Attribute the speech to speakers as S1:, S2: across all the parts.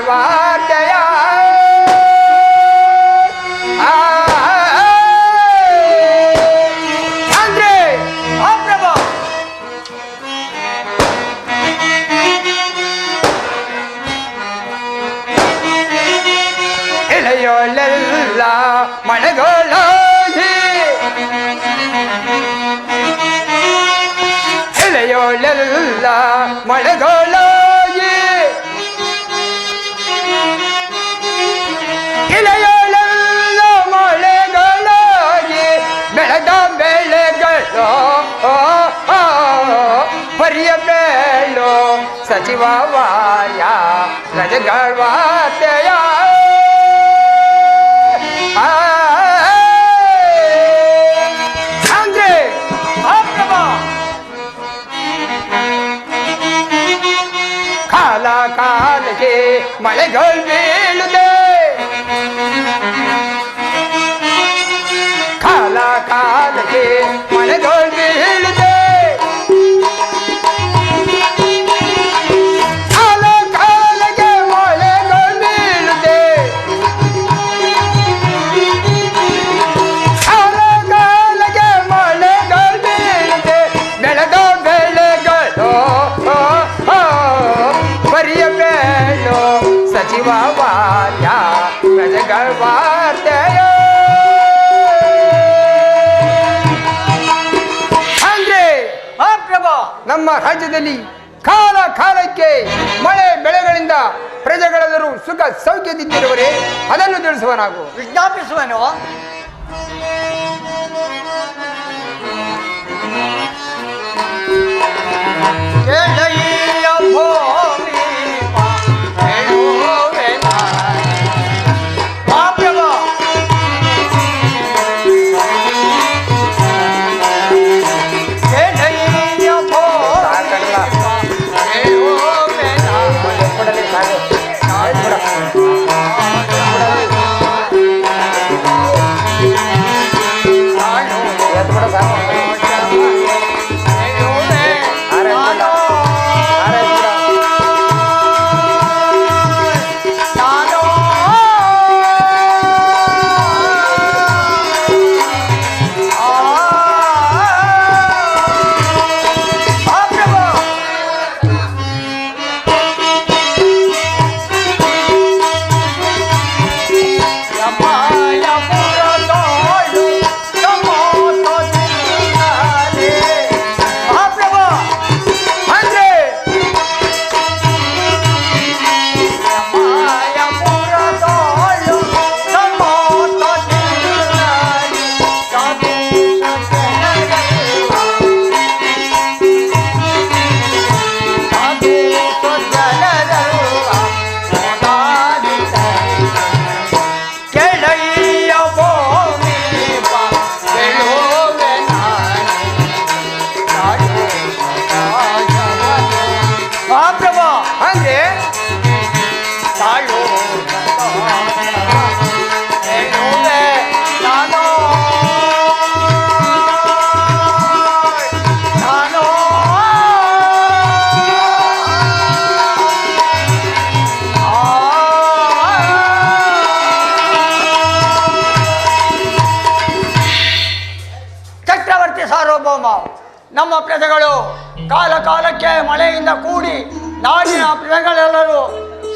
S1: ಪ್ರಜೆಗಳವಾರ್ತೆಯ ಅಂದ್ರೆ ಆ ಪ್ರಭಾ ಇಳೆಯೋಳೆಲ್ಲ ಮಳೆಗೋಲಾಗಿ ಇಳೆಯೋಳೆಲ್ಲ ಮಳೆಗೋಲಾಗಿ ಇಳೆಯೋಳೆಲ್ಲ ಮಳೆಗೋಲಾಗಿ ಬೆಳೆದ ಬೆಳೆಗಳು ಪರಿಯ ಬೇಳು ಸಚಿವವಾಯ ಪ್ರಜೆಗಳವಾರ್ತೆಯ ಅಂದ್ರೆ ಕಾಲ ಕಾಲಕ್ಕೆ ಮಳೆಗಳು ಬೀಳುತ್ತೆ ಕಾಲ ಕಾಲಕ್ಕೆ ಮಳೆಗಳು ಬೀಳುತ್ತೆ ಸಚಿವವಾರ್ಯ ಪ್ರಜೆಗಳವಾರ್ತೆಯ ಅಂದ್ರೆ ಆ ಪ್ರಭಾ ನಮ್ಮ ರಾಜ್ಯದಲ್ಲಿ ಕಾಲ ಕಾಲಕ್ಕೆ ಮಳೆ ಬೆಳೆಗಳಿಂದ ಪ್ರಜೆಗಳೆಲ್ಲರೂ ಸುಖ ಸೌಖ್ಯದಿಂದಿರುವರೆ ಅದನ್ನು ತಿಳಿಸುವನಾಗು
S2: ವಿಜ್ಞಾಪಿಸುವನು ನಮ್ಮ ಪ್ರಜೆಗಳು ಕಾಲ ಕಾಲಕ್ಕೆ ಮಳೆಯಿಂದ ಕೂಡಿ ನಾಡಿನ ಪ್ರಜೆಗಳೆಲ್ಲರೂ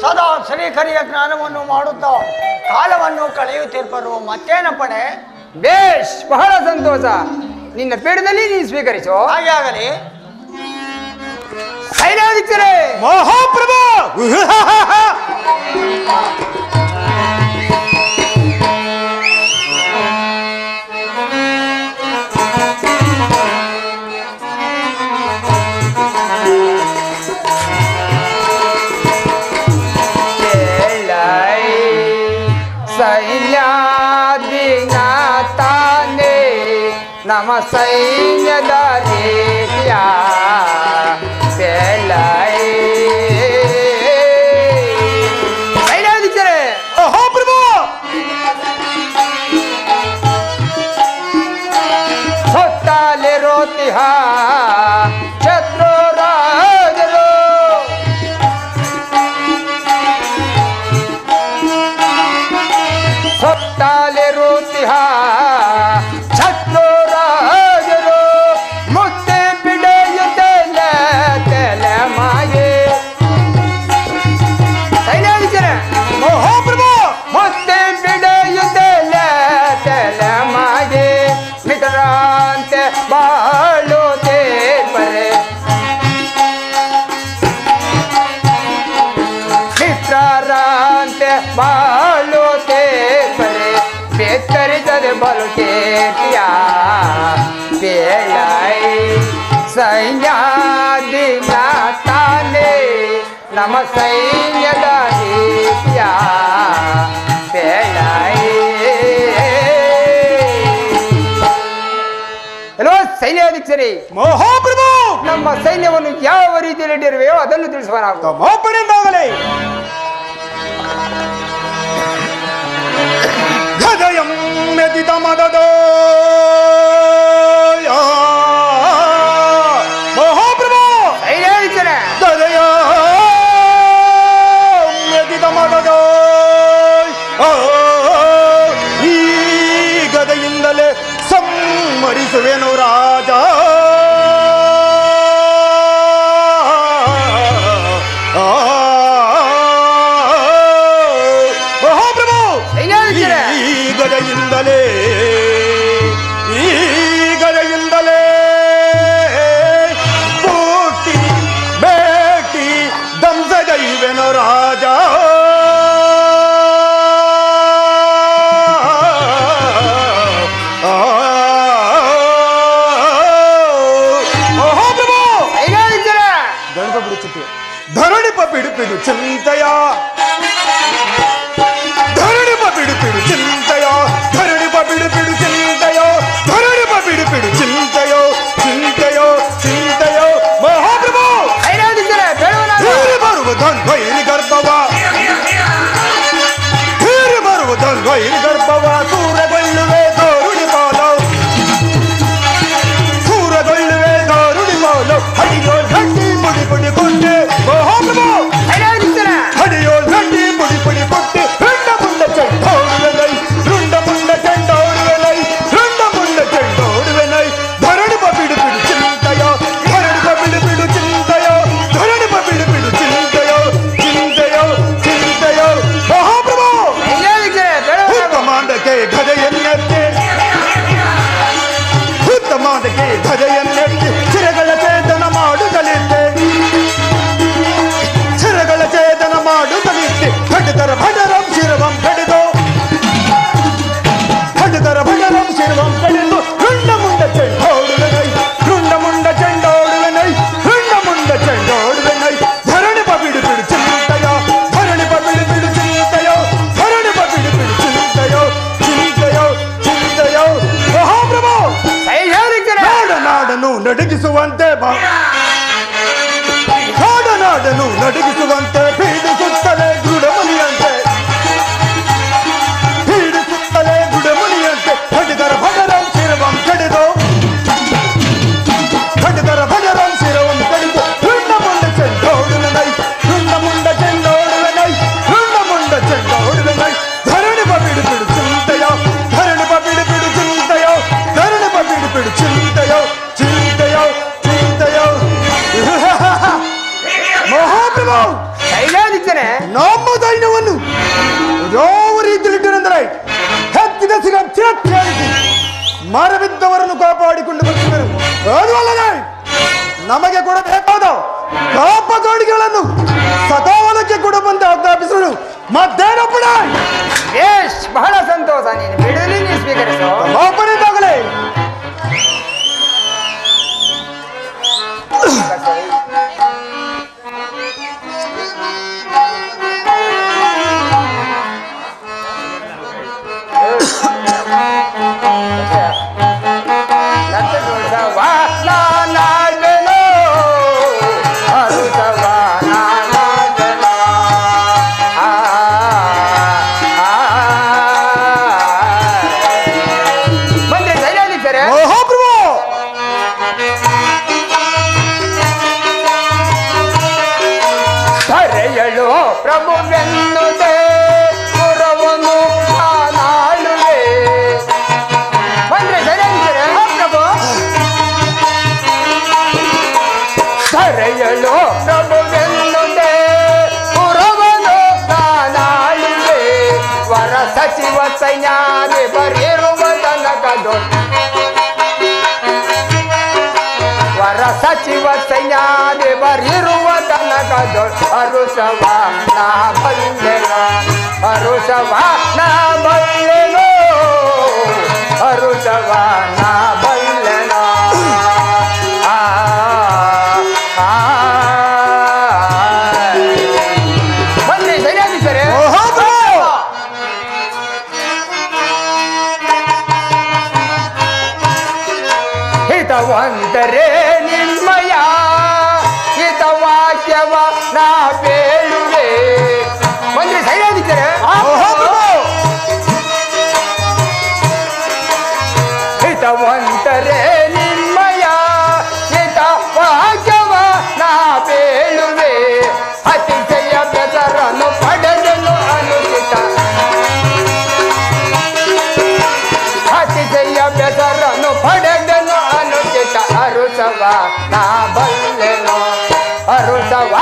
S2: ಸದಾ ಶ್ರೀಕರಿಯ ಜ್ಞಾನವನ್ನು ಮಾಡುತ್ತಾ ಕಾಲವನ್ನು ಕಳೆಯುತ್ತಿರ್ಬರು. ಮತ್ತೇನಪ್ಪಣೆ?
S1: ಬೇಷ್, ಬಹಳ ಸಂತೋಷ. ನಿನ್ನ ಪೀಠದಲ್ಲಿ ನೀನು ಸ್ವೀಕರಿಸು.
S2: ಹಾಗೆ ಆಗಲಿ.
S1: ಸೈನ್ಯಾಧಿಕಾರಿ
S3: ಮಹಾಪ್ರಭು
S1: ಸೈನ್ಯಾಧಿನಾಥನೇ ನಮ್ಮ ಸೈನ್ಯದ ರೀತಿಯ ಸೈನ್ಯಾಧಿಕಾರಿ
S3: ಮಹಾಪ್ರಭು
S1: ಸುತ್ತಲಿರೋತಿಹ ಶತ್ರು ರಾಜರು ಬಾಳುತ್ತೆ ಬರೆ ಬೇತರಿಸದೆ ಬರುತ್ತೇಟಿಯ ಬೇಳೈ ಸೈನ್ಯಾದಿನ ತಾನೇ ನಮ್ಮ ಸೈನ್ಯದ ರೀತಿಯ ಬೇಳೈ. ಹಲೋ ಸೈನ್ಯಾಧೀಕ್ಷರೇ,
S3: ಮಹಾಪ್ರಭು
S1: ನಮ್ಮ ಸೈನ್ಯವನ್ನು ಯಾವ ರೀತಿಯಲ್ಲಿ ಇಟ್ಟಿರುವೆಯೋ ಅದನ್ನು ತಿಳಿಸುವ ನಾವು.
S3: ತಮೋಪಣೆಯಿಂದಾಗಲೇ ಗದಯಂ ಮೆದಿದ ಮದದೋ ಮಹಾಪ್ರಭು
S1: ಸೈನ್ಯಾಧೀಕ್ಷರೇ,
S3: ಗದಯ ಮೆದಿದ ಮದದೋ ಈ ಗದೆಯಿಂದಲೇ ಸಂಹರಿಸುವೆನು ರಾಜ. ಮಹಾಪ್ರಭು ಈ ಗದೆಯಿಂದಲೇ ಬೂಟಿ ಬೇಟಿ ದಂಸಗೈವೆನು ರಾಜ. ಧರಣಿಪ ಬಿಡುಪಿಡು ಚಿಂತೆಯ ಧರಣಿಪ ಬಿಡುಪಿಡು ಚಿಂತೆಯ ಧರಣಿಪ ಬಿಡುಪಿಡು ಚಿಂತೆಯೋ ಧರಣಿಪ ಬಿಡುಪಿಡು ಚಿಂತೆಯೋ ಚಿಂತೆಯೋ ಚಿಂತೆಯೋ ಮಹಾಪ್ರಭು ಹೀರಿ ಬರುವುದನ್ವೈರಿ ಗರ್ಭವ ಹೀರಿ ಬರುವುದನ್ವೈರಿ ಗರ್ಭವ ಸೂರಗೊಳ್ಳುವೆ ದಾರುಣಿ ಮಾಲೋ ಸೂರಗೊಳ್ಳುವೆ ದಾರುಣಿ ಮಾಲೋ ಹಡಿಯೋ ಘಂಟಿ ಪುಡಿ ಪುಡಿ ಕೊಟ್ಟೆ ಮಹಾಪ್ರಭು ಹಡಿಯೋ ಘಂಟಿ ಪುಡಿ ಪುಡಿ ಕೊಟ್ಟೆ ರುಂಡ ಮುಂಡ ಚೆಂಡೋಡುವೆನೈ ರುಂಡ ಮುಂಡ ಚೆಂಡೋಡುವೆನೈ ರುಂಡ ಮುಂಡ ಚೆಂಡೋಡುವೆನೈ ಧರಣಿಪ ಬಿಡು ಬಿಡು ಚಿಂತೆಯೋ ಧರಣಿಪ ಬಿಡು ಬಿಡು ಚಿಂತೆಯೋ ಧರಣಿಪ ಬಿಡು ಬಿಡು ಚಿಂತೆಯೋ ಚಿಂತೆಯೋ ಚಿಂತೆಯೋ ಮಹಾಪ್ರಭು ಉತ್ತಮಾಂಡಕ್ಕೆ ಗದೆಯನ್ನೆತ್ತಿ ಉತ್ತಮಾಂಡಕ್ಕೆ ಗದೆಯನ್ನೆತ್ತಿ ಚಿರಗಳ ಚೇತನ ಮಾಡುತ್ತಲಿದ್ದೆ ಚಿರಗಳ ಚೇತನ ಮಾಡುತ್ತಲಿದ್ದೆ ಖಡ್ಗರ ಭಡರಂ ಶಿರವಂ ಕಡಿದು ಖಡ್ಗರ ಭಡರಂ ಶಿರವಂ ಕಡಿದು ರುಂಡ ಮುಂಡ ಚೆಂಡೋಡುವೆನೈ ರುಂಡ ಮುಂಡ ಚೆಂಡೋಡುವೆನೈ ರುಂಡ ಮುಂಡ ಚೆಂಡೋಡುವೆನೈ ಧರಣಿಪ ಬಿಡು ಬಿಡು ಚಿಂತೆಯೋ ಧರಣಿಪ ಬಿಡು ಬಿಡು ಚಿಂತೆಯೋ ಧರಣಿಪ ಬಿಡು ಬಿಡು ಚಿಂತೆಯೋ ಚಿಂತೆಯೋ ಚಿಂತೆಯೋ ಮಹಾಪ್ರಭು ನಾಡನಾಡನು ನಡುಗಿಸುವಂತೆ ನಾಡನಾಡನು ನಡುಗಿಸುವಂತೆ ಪೀಡಿಸುತ್ತಲೇ ದೃಢಮುನಿಯಂತೆ ಪೀಡಿಸುತ್ತಲೇ ದೃಢಮುನಿಯಂತೆ ಖಡ್ಗರ ಭಡರಂ ಶಿರವಂ ಕಡಿದು ಖಡ್ಗರ ಭಡರಂ ಶಿರವಂ ಕಡಿದು ರುಂಡ ಮುಂಡ ಚೆಂಡೋಡುವೆನೈ ರುಂಡ ಮುಂಡ ಚೆಂಡೋಡುವೆನೈ ರುಂಡ ಮುಂಡ ಚೆಂಡೋಡುವೆನೈ ಧರಣಿಪ ಬಿಡು ಬಿಡು ಚಿಂತೆಯೋ ಧರಣಿಪ ಬಿಡು ಬಿಡು ಚಿಂತೆಯೋ ಧರಣಿಪ ಬಿಡು ಬಿಡು ಚಿಂತೆಯೋ ಚಿಂತೆಯೋ ಚಿಂತೆಯೋ ಮಹಾಪ್ರಭು
S1: ಸೈನ್ಯಾಧೀಕ್ಷರೇ,
S3: ನಮ್ಮ ಸೈನ್ಯವನ್ನು ಯಾವ ರೀತಿಯಲ್ಲಿಟ್ಟರೆಂದರೆ ಹೆಚ್ಚಿದ ಚಿರತ್ಯಾಗಿಸಿ ಮರಬಿದ್ದವರನ್ನು ಕಾಪಾಡಿಕೊಂಡು ಬರ್ತಿದ್ದರು. ಅದು ಅಲ್ಲದೆ ನಮಗೆ ಕೊಡಬೇಕಾದ ಕಾಪಗಾಡಿಗಳನ್ನು ಸಕಾಲಕ್ಕೆ ಕೊಡುವಂತೆ ಆಜ್ಞಾಪಿಸಲು ಮತ್ತೇನಪ್ಪಡ
S1: ಬೇಷ್, ಬಹಳ ಸಂತೋಷ. ನೀನು ಬಿಡಲಿ, ನೀನು ಸ್ವೀಕರಿಸು.
S3: ಮಾಪನಿದ್ದಾಗಲೇ
S1: ಬಂದ್ರೆ ಸೈನ್ಯಾಧೀಕ್ಷರೇ,
S3: ಮಹಾಪ್ರಭು
S1: ಧರೆಯಳು ಪ್ರಭುವೆನ್ನುದೇ ಪುರವನು ನಾಳುವೆ. ಬಂದ್ರೆ ಸೈನ್ಯಾಧೀಕ್ಷರೇ, ಪ್ರಭು ಧರೆಯಳು ಪ್ರಭುವೆನ್ನುದೇ ಪುರವನು ನಾಳುವೆ. ವರ ಸಚಿವ ಸೈನ್ಯಾದಿ ಬರಿರುವ ತನಕದು ವರ ಸಚಿವ ಸೈನ್ಯಾದಿ ಬರಿರುವ ತನಕದು ಅರುಸವ ನಾ ಬಂದೆನ ಹರುಷವ ನಾ ಬಲ್ಲೆನೋ ಹರುಷವ ನಾ ಬಲ್ಲೆನೋ ಆ ಆ ಬನ್ನಿ ಸರಿಯಾಗಿ ಸರಿ ಹಿತವಂತರೇ ನಿಮ್ಮಯ ಹಿತವಾಕ್ಯವ ನಾ ಬೇಳುವೆ ಬಂದ್ರಿ ಸರಿಯಾಗಿದ್ದಾರೆ ಹಿತವಂತರೇ ನಿಮ್ಮಯ ಹಿತವಾಕ್ಯವ ನಾ ಬೇಳುವೆ ಅತಿಶಯ ಬೆಸರನ್ನು ಪಡೆದನು ಅನುಚಿತ ಅತಿಶಯ ಬೆಸರನ್ನು ಪಡೆದನು ಅನುಚಿತ ಅರುಸವ ನಾ ಬಲ್ಲೆನೋ ಅರುಸವ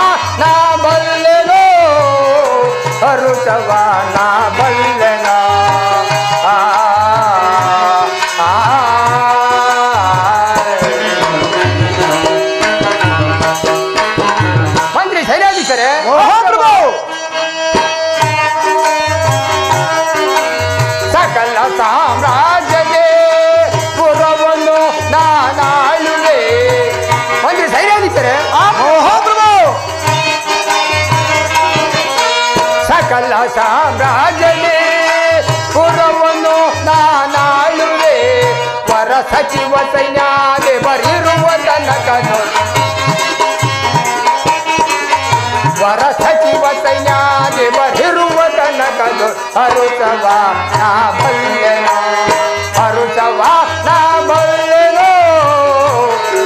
S1: ನಾ ಬಲ್ಲೆನೋ ಅರುಸವ ನಾ ಬಲ್ಲೆನೋ ಆ ಮಂತ್ರಿ ಸರಿಯಾಗಿ ಸರಿ ಸಕಲ ಸಾಮ್ರಾಜ್ಯದೇ ಪುರವನ್ನು ನಾನಾಳುವೆ ಮಂತ್ರಿ ಸರಿಯಾಗಿದ್ದಾರೆ ಸಕಲ ಸಾಮ್ರಾಜ್ಯದೇ ಪುರವನ್ನು ನಾನಾಳುವೆ ವರ ಸಚಿವ ಸೈನ್ಯಾದೆ ಬರಿರುವ ತನಕನು ವರ ಸಚಿವ ಸೈನ್ಯಾದೆ ಬರಿರುವ ತನಕನು ಹರುಷವ ನಾ ಬಲ್ಲೆನೋ ಹರುಷವ ನಾ ಬಲ್ಲೆನೋ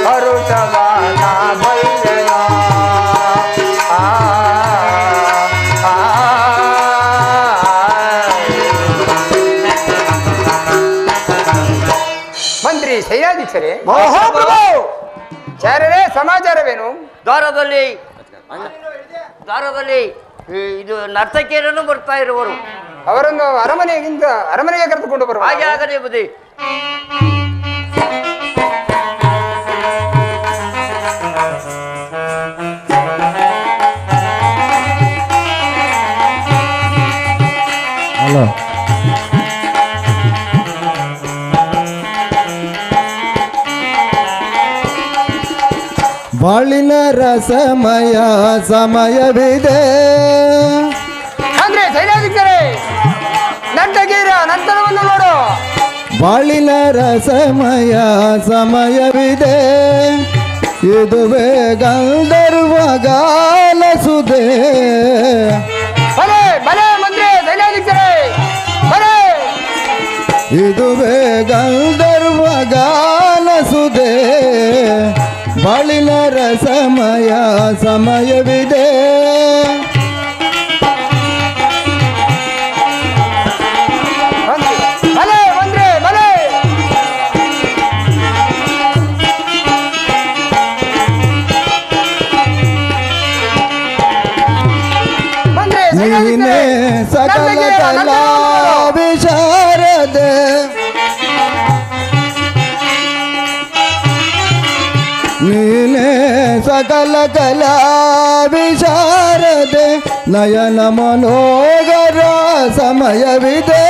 S1: ಹರುಷವ ನಾ ಬಲ್ಲೆನೋ ಆ ಮಂತ್ರಿ ಸೈನ್ಯಾಧೀಶರೇ ಚಾರರೇ ಸಮಾಚಾರವೇನು
S4: ದ್ವಾರದಲ್ಲಿ ಇದು ನರ್ತಕಿಯರನ್ನು ಬರ್ತಾ ಇರುವರು.
S1: ಅವರನ್ನು ಅರಮನೆಗೆ ಕರೆದುಕೊಂಡು ಬರುವ
S4: ಹಾಗೆ ಆಗದೆ ಬುದ್ಧಿ.
S3: ಹಲೋ ಬಾಳಿನ ರಸಮಯ ಸಮಯವಿದೆ
S1: ಅಂದ್ರೆ ಸೈನ್ಯಾಧಿಕಾರಿ ನರ್ತಕಿಯರ ನಂತರವನ್ನು ನೋಡು
S3: ಬಾಳಿನ ರಸಮಯ ಸಮಯವಿದೆ ಇದುವೇ ಗಂಧರ್ವಗಾಲ ಸುದೆ
S1: ಬಲೆ ಬಲೆ ಮಂತ್ರಿ ಸೈನ್ಯಾಧಿಕಾರಿ ಬಲೆ
S3: ಇದುವೇ ಗಂಧರ್ವಗಾಲ ಸುದೆ ಬಾಳಿನ ರಸಮಯ ಸಮಯವಿದೆ
S1: ಬಲೆ ಮಂತ್ರಿ ಬಲೆ ಮಂತ್ರಿ
S3: ನೀನೇ ಸಕಲ ಕಲಾ ವಿಶಾರದೆ ನೀನೇ ಸಕಲ ಕಲಾ ವಿಶಾರದೆ ನಯನ ಮನೋಗರ ಸಮಯವಿದೆ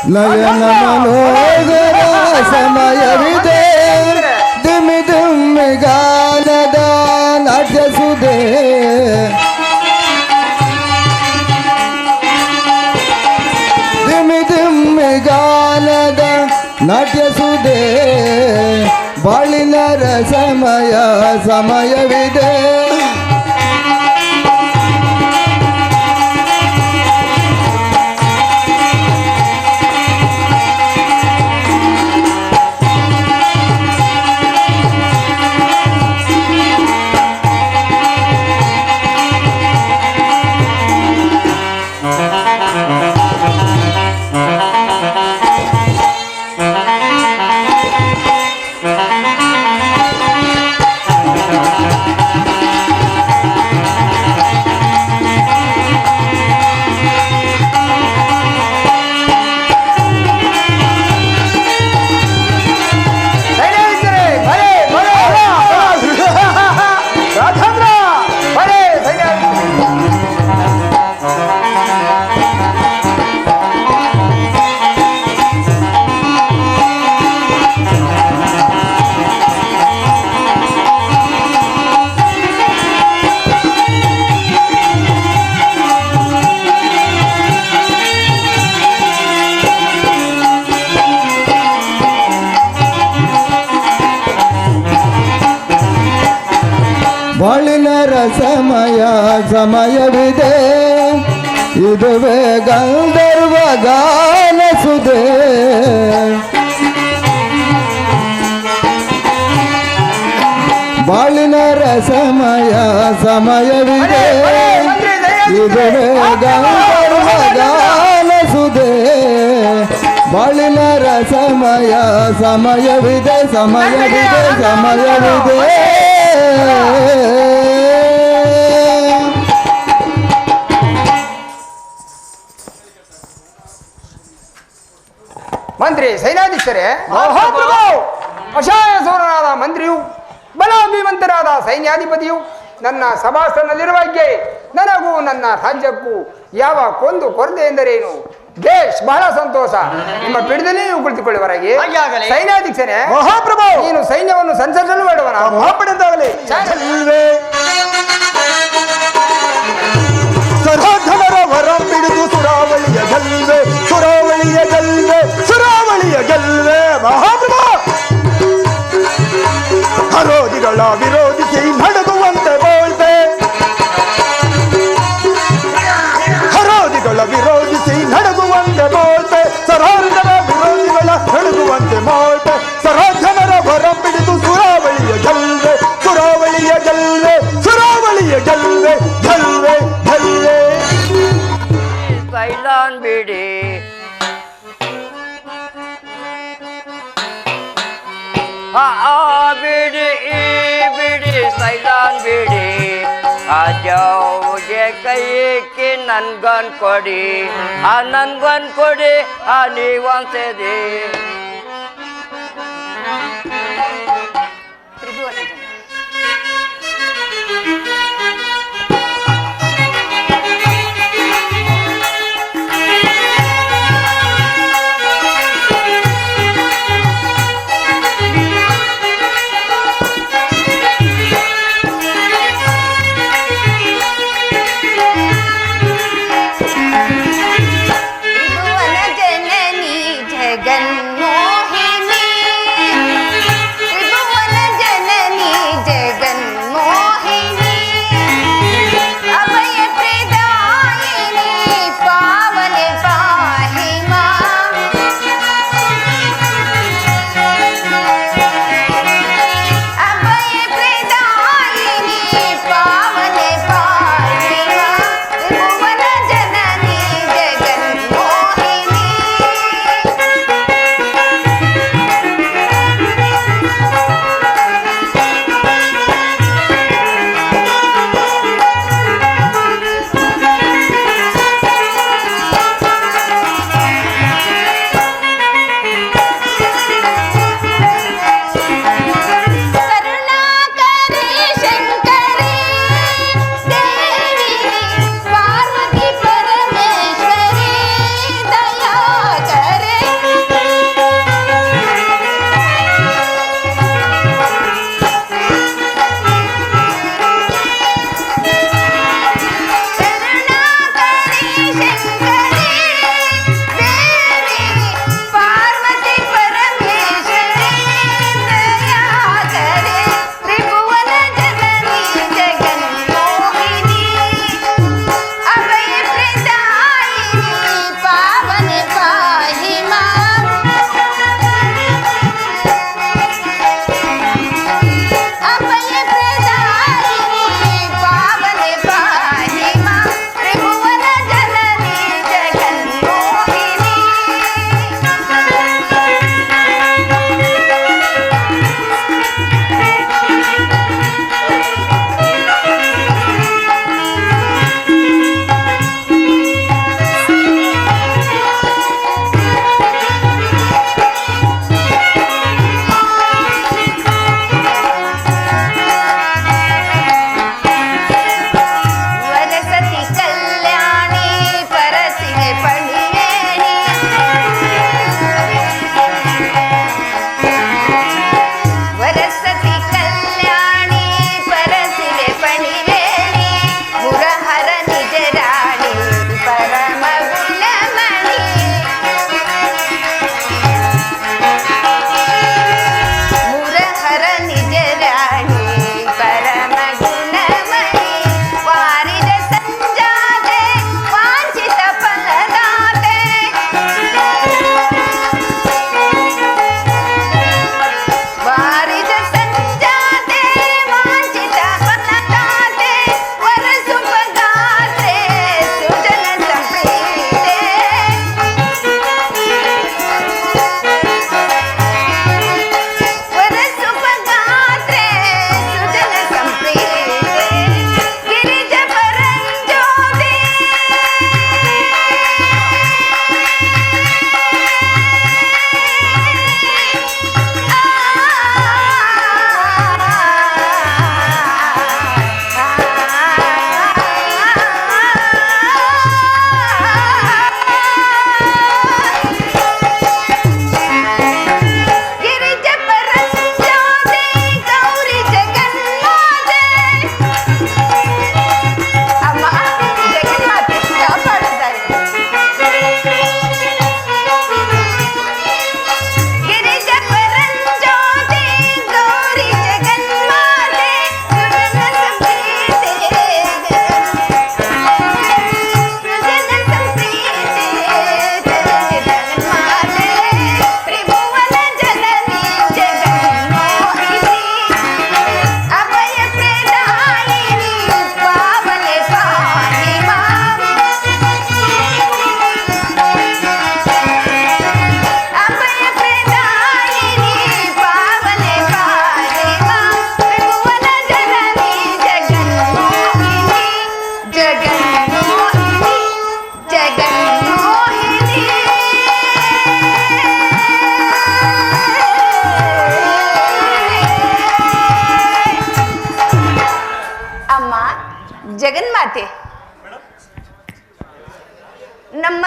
S3: ನಯನ ಮನೋಗರ ಸಮಯವಿದೆ ದಿಮ್ಮಿ ದಿಮ್ಮಿ ಗಾನದ ನಾಟ್ಯಸುದೆ ದಿಮ್ಮಿ ದಿಮ್ಮಿ ಗಾನದ ನಾಟ್ಯಸುದೆ ಬಾಳಿನ ರಸಮಯ ಸಮಯವಿದೆ
S5: ಬಾಳಿನ ರಸಮಯ ಸಮಯವಿದೆ, ಇದುವೇ ಗಂಧರ್ವ ಗಾನ ಸುದೆ. ಬಾಳಿನ ರಸಮಯ ಸಮಯವಿದೆ, ಇದುವೇ ಗಂಧರ್ವ ಗಾನ ಸುದೆ. ಬಾಳಿನ ರಸಮಯ ಸಮಯವಿದೆ, ಸಮಯವಿದೆ, ಸಮಯವಿದೆ.
S1: ಮಂತ್ರಿ ಸೈನ್ಯಾಧೀಶರೇ, ಮಹಾಪ್ರಭು ಅಶಾಯ ಸೂರನಾದ ಮಂತ್ರಿಯು ಬಲಾಭಿವಂತರಾದ ಸೈನ್ಯಾಧಿಪತಿಯು ನನ್ನ ಸಭಾಸ್ಥಾನದಲ್ಲಿರುವಾಗೆ ನನಗೂ ನನ್ನ ರಾಜ್ಯಕ್ಕೂ ಯಾವ ಕೊಂದು ಕೊರತೆ ಎಂದರೇನು? ದೇಶ್ ಬಹಳ ಸಂತೋಷ. ನಿಮ್ಮ ಪೀಠದಲ್ಲಿ ನೀವು ಕುಳಿತುಕೊಳ್ಳುವವರೆಗೆ
S2: ಹಾಗಾಗಲಿ.
S1: ಸೈನ್ಯಾಧೀಶನೇ,
S3: ಮಹಾಪ್ರಭು
S1: ನೀನು ಸೈನ್ಯವನ್ನು ಸಂಚರಿಸಲು ಬೇಡವನ?
S3: ಮಹಾಪಡೆದಾಗಲಿ. ಸರಾಧನರ ವರ ಬಿಡುದು ಸುರಾವಳಿಯ ಗೆಲ್ವೆ, ಸುರಾವಳಿಯ ಗೆಲ್ವೆ, ಸುರಾವಳಿಯ ಗೆಲ್ವೆ. ಮಹಾಪ್ರಭು ಹರೋದಿಗಳ ವಿರೋಧಿಸಿ ನಡುಗುವಂತೆ ಬೋಳ್ತೆ, ಹರೋದಿಗಳ ವಿರೋಧಿಸಿ ನಡುಗುವಂತೆ ಬೋಳ್ತೆ, ಸರಾಧನರ ವಿರೋಧಿಗಳ ನಡುಗುವಂತೆ ಮೋಳ್ತೆ. ಸರಾಧನರ ವರ ಬಿಡಿದು ಸುರಾವಳಿಯ ಗೆಲ್ವೆ, ಸುರಾವಳಿಯ ಗೆಲ್ವೆ, ಸುರಾವಳಿಯ ಗೆಲ್ವೆ, ಗೆಲ್ವೆ, ಗೆಲ್ವೆ.
S4: ಸೈಲಾನ್ ಬಿಡಿ ಬಿಡಿ ಬಿಡಿ ಸೈಲಾನ್ ಬಿಡಿ. ಅಜೌಗೆ ಕೈಗೆ ನನ್ಗನ್ ಕೊಡಿ, ನನ್ಗನ್ ಕೊಡಿ, ನೀವಂತದೆ.
S6: ಜಗನ್ಮೋ ಅಮ್ಮ ಜಗನ್ಮಾತೆ ಕಾಪಾಡುತ್ತಾರೆ. ಗಿರಿಜ ಪರಂಜ್ಯೋತಿ ಗೌರಿ ಜಗನ್ಮಾತೆ ಸುಜನ ಸಂಪ್ರೀತೆ ಜಗನ್ಮಾತೆ ತ್ರಿಭುವನ ಜನನಿ ಜಗನ್ಮೋಹಿನಿ ಅಭಯ ಪ್ರದಾಯಿನಿ ಪಾವನೆ ಪಾಹಿ ಮಾಂ. ಅಭಯ ಪ್ರದಾಯಿನಿ ಪಾವನೆ ಪಾಹಿ ಮಾಂ. ತ್ರಿಭುವನ ಜನನಿ ಜಗನ್ಮೋಹಿನಿ ಜಗನ್ಮೋಹಿನಿ ಜಗನ್ಮೋಹಿನಿ. ಅಮ್ಮ ಜಗನ್ಮಾತೆ, ನಮ್ಮ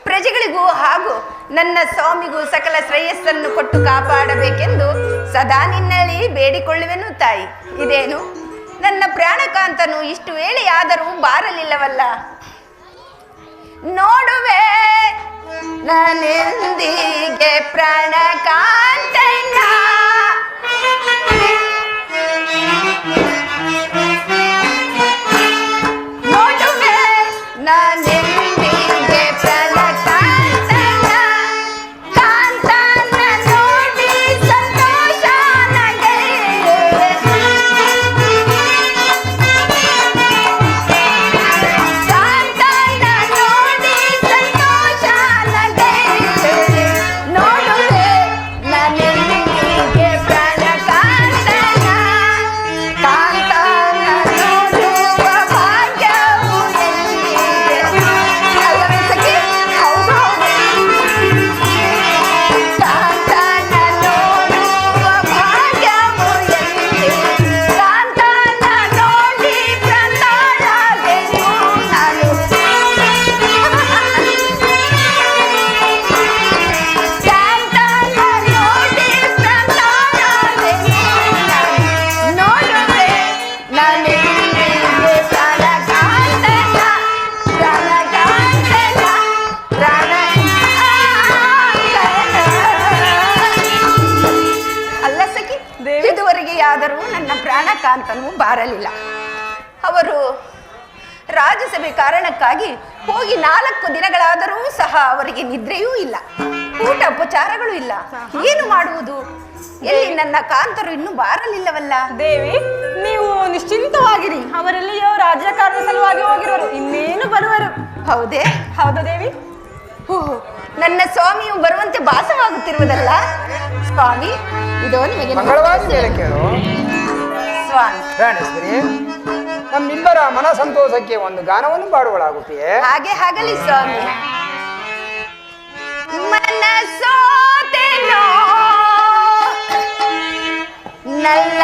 S6: ಪ್ರಜೆಗಳಿಗೂ ಹಾಗೂ ನನ್ನ ಸ್ವಾಮಿಗೂ ಸಕಲ ಶ್ರೇಯಸ್ಸನ್ನು ಕೊಟ್ಟು ಕಾಪಾಡಬೇಕೆಂದು ಸದಾ ನಿನ್ನಲ್ಲಿ ಬೇಡಿಕೊಳ್ಳುವೆನು ತಾಯಿ. ಇದೇನು ನನ್ನ ಪ್ರಾಣಕಾಂತನು ಇಷ್ಟು ವೇಳೆಯಾದರೂ ಬಾರಲಿಲ್ಲವಲ್ಲ. ನೋಡುವೆ ನಾನೆಂದಿಗೆ ಪ್ರಾಣಕಾಂತನ, ನೋಡುವೆ ನಾನೆಂದಿಗೆ ಪ್ರಾಣಕಾಂತನ, ಕಾಂತನ ನೋಡಿ ಸಂತೋಷ ನಗೆಯುವೆ. ಕಾಂತನ ನೋಡಿ ಸಂತೋಷ ನಗೆಯುವೆ. ನೋಡುವೆ ನಾನೆಂದಿಗೆ ಪ್ರಾಣಕಾಂತನ, ಕಾಂತನ ನೋಡುವ ಭಾಗ್ಯವು ಎಂದಿಗೆ. ಅಲ್ಲವೇ ಸಖಿ? ಹೌದು ಹೌದು. ಕಾಂತನ ನೋಡುವ ಭಾಗ್ಯವು ಎಂದಿಗೆ. ಕಾಂತನ ನೋಡಿ ಪ್ರಾಣಾಳಾದೆನು ನಾನು. ಕಾಂತನ ನೋಡಿ ಪ್ರಾಣಾಳಾದೆನು ನಾನು. ನೋಡುವೆ ನಾನೆಂದಿಗೆ ಪ್ರಾಣಕಾಂತನ, ಪ್ರಾಣಕಾಂತನ, ಅಲ್ಲ ಸಖಿ, ಇದುವರೆಗೆ ಆದರೂ ನನ್ನ ಪ್ರಾಣಕಾಂತನು ಬಾರಲಿಲ್ಲ. ಅವರು ರಾಜ್ಯಸಭೆ ಕಾರಣಕ್ಕಾಗಿ ಹೋಗಿ 4 ದಿನಗಳಾದರೂ ಸಹ ಅವರಿಗೆ ನಿದ್ರೆಯೂ ಇಲ್ಲ, ಊಟ ಉಪಚಾರಗಳು ಇಲ್ಲ. ಏನು ಮಾಡುವುದು? ಎಲ್ಲಿ ನನ್ನ ಕಾಂತರು ಇನ್ನೂ ಬಾರಲಿಲ್ಲವಲ್ಲ.
S7: ದೇವಿ, ನೀವು ನಿಶ್ಚಿಂತವಾಗಿರಿ. ಅವರೆಲ್ಲಿಯೋ ರಾಜಕಾರಣದ ಸಲುವಾಗಿ ಹೋಗಿರೋರು, ಇನ್ನೇನು ಬರುವರು.
S6: ಹೌದೇ?
S7: ಹೌದಾ ದೇವಿ?
S6: ಓಹ್, ನನ್ನ ಸ್ವಾಮಿಯು ಬರುವಂತೆ ಭಾಸವಾಗುತ್ತಿರುವುದಲ್ಲ. ಸ್ವಾಮಿ, ಇದೋ ನಿಮಗೆ
S1: ಮಂಗಳವಾದ ಮೇಲೆ ಕೇಳು
S6: ಸ್ವಾಮಿ.
S1: ಪ್ರಾಣೇಶ್ವರಿ, ನಮ್ಮಿಬ್ಬರ ಮನ ಸಂತೋಷಕ್ಕೆ ಒಂದು ಗಾನವನ್ನು ಪಾಡುವಳಾಗುತ್ತೆಯೇ?
S6: ಹಾಗೆ ಆಗಲಿ ಸ್ವಾಮಿ. ಮನಸೋತೆನೋ ನಲ್ಲ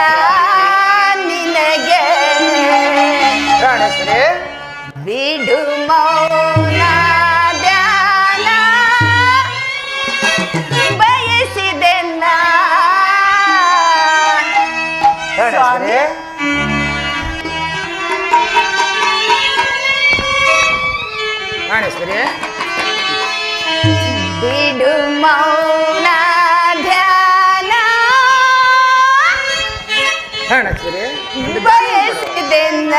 S6: ನಿನಗೆ
S1: ಪ್ರಾಣೇಶ್ವರಿ,
S6: ಬಿಡು ಮೌನ ಧ್ಯಾನ ಬಯಸಿದೆನ್ನ.
S1: ಪ್ರಾಣೇಶ್ವರಿ, ಪ್ರಾಣೇಶ್ವರಿ,
S6: ಬಿಡು ಮೌನ ಧ್ಯಾನ
S1: ಪ್ರಾಣೇಶ್ವರಿ,
S6: ಬಯಸಿದೆನ್ನ.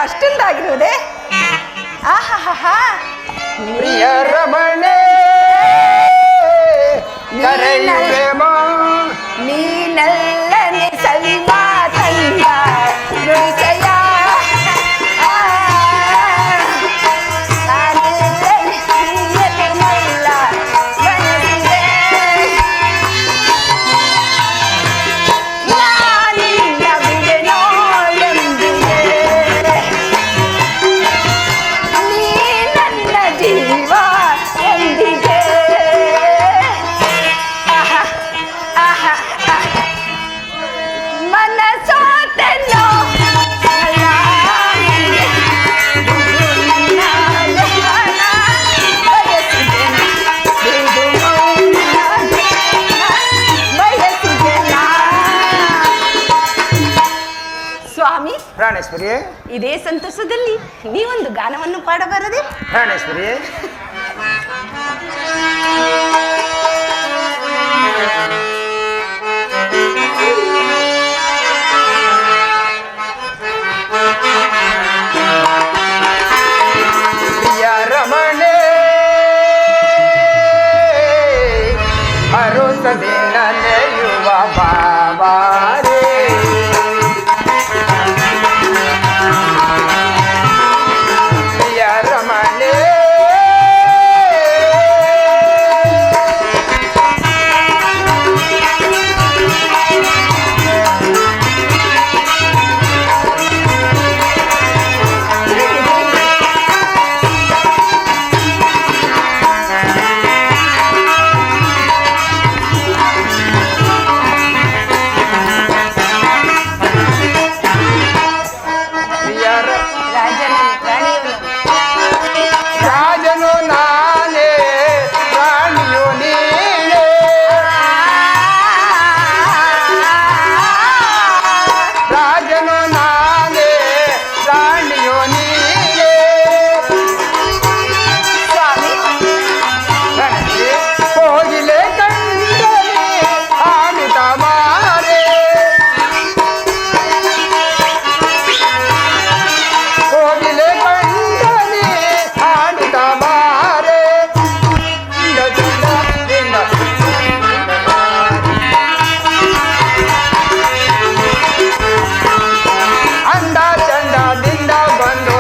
S6: ಅಷ್ಟೊಂದಾಗಿರುವುದೇ? ಆಹಾ,
S1: ಪ್ರಿಯ ರಮಣೆ ಕರೆಯುವೆಮಾ
S6: ನೀನಲ್ಲನೆ ಸಲ್ವಾ ತಂದ ವಿಷಯ
S1: ಪ್ರಾಣೇಶ್ವರಿಯೇ,
S6: ಇದೇ ಸಂತೋಷದಲ್ಲಿ ನೀವೊಂದು ಗಾನವನ್ನು ಪಾಡಬಾರದೆ?
S1: ಪ್ರಾಣೇಶ್ವರಿಯೇ, ಪ್ರಿಯ ರಮಣೆ ಅರುಸದೆ ನನೆಯುವ ಬಾಬಾರೇ, ಅಂದ ಚಂದದಿಂದ ಬಂದು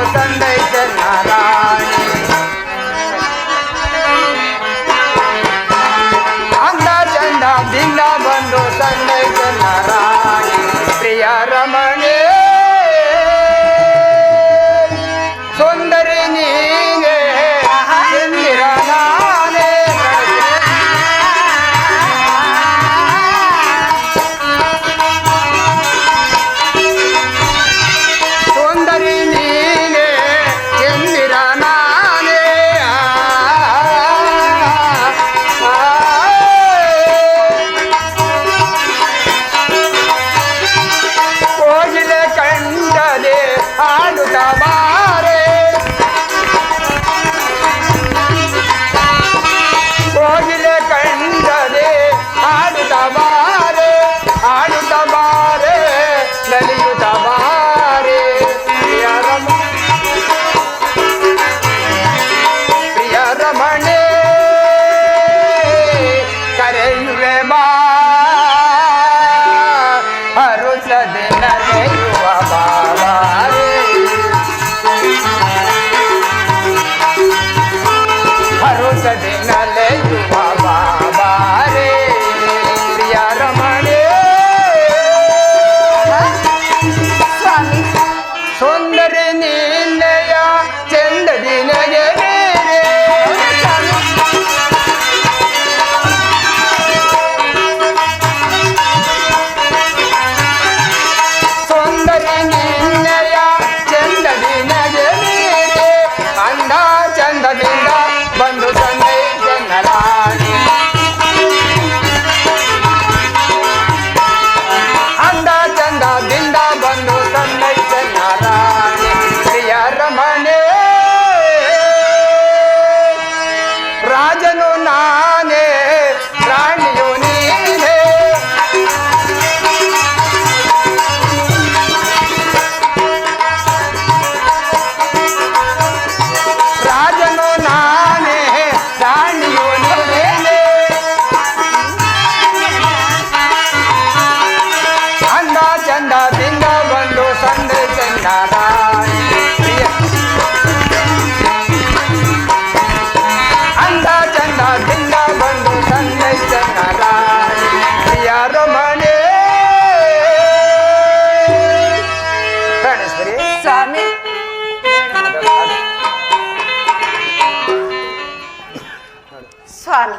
S6: ಸ್ವಾಮಿ.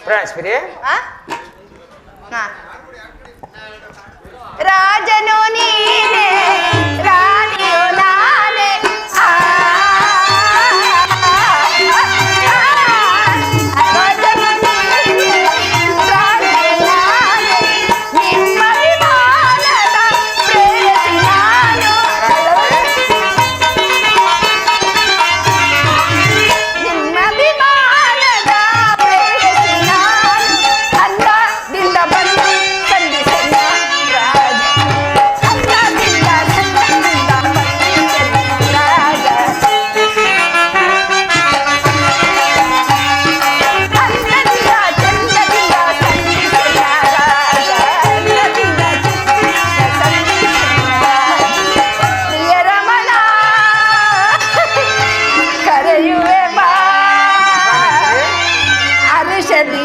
S1: ಪ್ರಾಣೇಶ್ವರಿ,
S6: ಆ? ಹಾ. ರಾಜನು ನೀನೆ ರಾಣಿಯು ನಾನೇ ರಾಜನು ನೀನೆ ರಾಣಿಯು ನಾನೇ ನಿಮ್ಮ ವಿಮಾನದ ಪ್ರೇಯಸಿ ನಾನು ನಿಮ್ಮ ವಿಮಾನದ ಪ್ರೇಯಸಿ ನಾನು ಅಂದದಿಂದ ಬಂದು ಸಂಧಿಸಲ್ಲ ರಾಜ ಅಂದದಿಂದ ಸಂಧಿಸಿದ ಸಂಧಿಸಲ್ಲ ರಾಜ ಅಂದದಿಂದ ಚಂದದಿಂದ ಸಂಧಿಸಲ್ಲ ರಾಜ ಅಂದದಿಂದ ಚಂದದಿಂದ ಸಂಧಿಸಲ್ಲ ಪ್ರಿಯರ ಮನ ಕರೆಯುವೆ ಬಾ ಅರುಷದಿ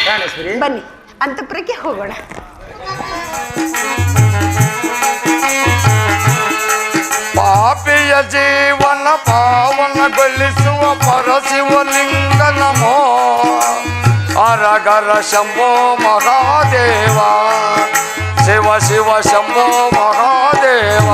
S1: ಪ್ರಾಣೇಶ್ವರಿ,
S6: ಬನ್ನಿ ಅಂತಃಪುರಕ್ಕೆ ಹೋಗೋಣ.
S3: ಪಾಪಿಯ ಜೀವನ ಪಾವನಗೊಳಿಸುವ ಪರಶಿವಲಿಂಗ ನಮೋ ಅರಗರ ಶಂಭೋ ಮಹಾದೇವ ಶಿವ ಶಿವ ಶಂಭೋ ಮಹಾದೇವ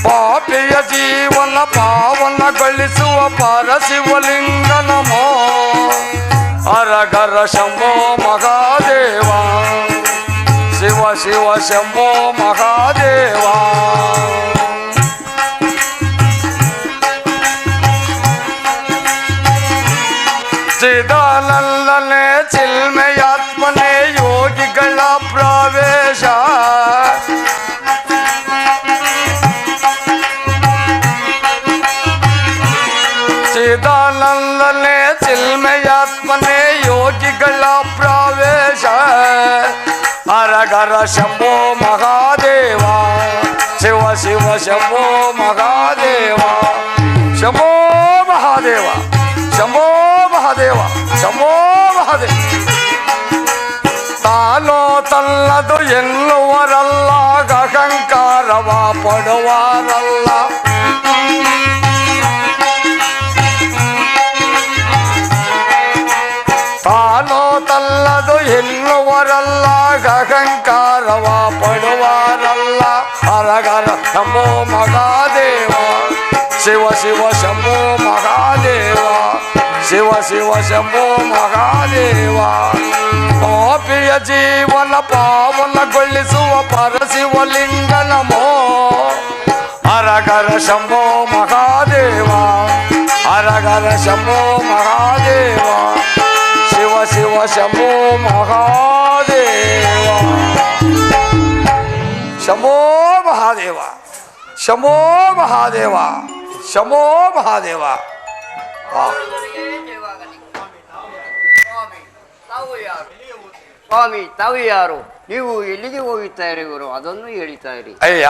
S3: ಪಾಪಿಯ ಜೀವನ ಪಾವನಗೊಳಿಸುವ ಪರಶಿವಲಿಂಗ ನಮೋ ಅರಗರ ಶಂಭೋ ಮಹಾದೇವ ಶಿವ ಶಿವ ಶಂಭೋ ಮಹಾದೇವ ಚಿದಾನಂದನೆ ಚಿಲ್ಮೆಯಾತ್ಮನೆ ಯೋಗಿಗಳ ಪ್ರವೇಶ ಚಿದಾನಂದನೆ ಚಿಲ್ಮೆಯಾತ್ಮನೆ ಯೋಗಿಗಳ ಪ್ರವೇಶ ಅರಗರ ಶಂಭೋ ಮಹಾದೇವ ಶಿವ ಶಿವ ಶಂಭೋ ಮಹಾದೇವ ಶಂಭೋ ಮಹಾದೇವ ಶಂಭೋ ಮಹಾದೇವ ಶಂಭೋ ಮಹಾದೇವ ತಾನೋ ತಲ್ಲದು ಎನ್ನುವರಲ್ಲ ಅಹಂಕಾರವ ಪಡುವರಲ್ಲ ತಾನೋ ತಲ್ಲದು ಎನ್ನುವರಲ್ಲ ಅಹಂಕಾರವ ಪಡುವರಲ್ಲ ಅರಗರ ಶಂಭೋ ಮಹಾದೇವ ಶಿವ ಶಿವ ಶಂಭೋ ಮಹಾದೇವ ಶಿವ ಶಿವ ಶಂಭೋ ಮಹಾದೇವ ಪಾಪಿಯ ಜೀವನ ಪಾವನಗೊಳಿಸುವ ಪರಶಿವಲಿಂಗ ನಮೋ ಅರಗರ ಶಂಭೋ ಮಹಾದೇವ ಅರಗರ ಶಂಭೋ ಮಹಾದೇವ ಶಿವ ಶಿವ ಶಂಭೋ ಮಹಾದೇವ ಶಂಭೋ ಮಹಾದೇವ ಶಂಭೋ ಮಹಾದೇವ ಶಂಭೋ ಮಹಾದೇವ
S4: ಸ್ವಾಮಿ, ತಾವು ಯಾರು? ನೀವು ಎಲ್ಲಿಗೆ ಹೋಗುತ್ತಾ ಇರುವರು ಅದನ್ನು ಹೇಳ್ತಾ ಇರಿ.
S3: ಅಯ್ಯ,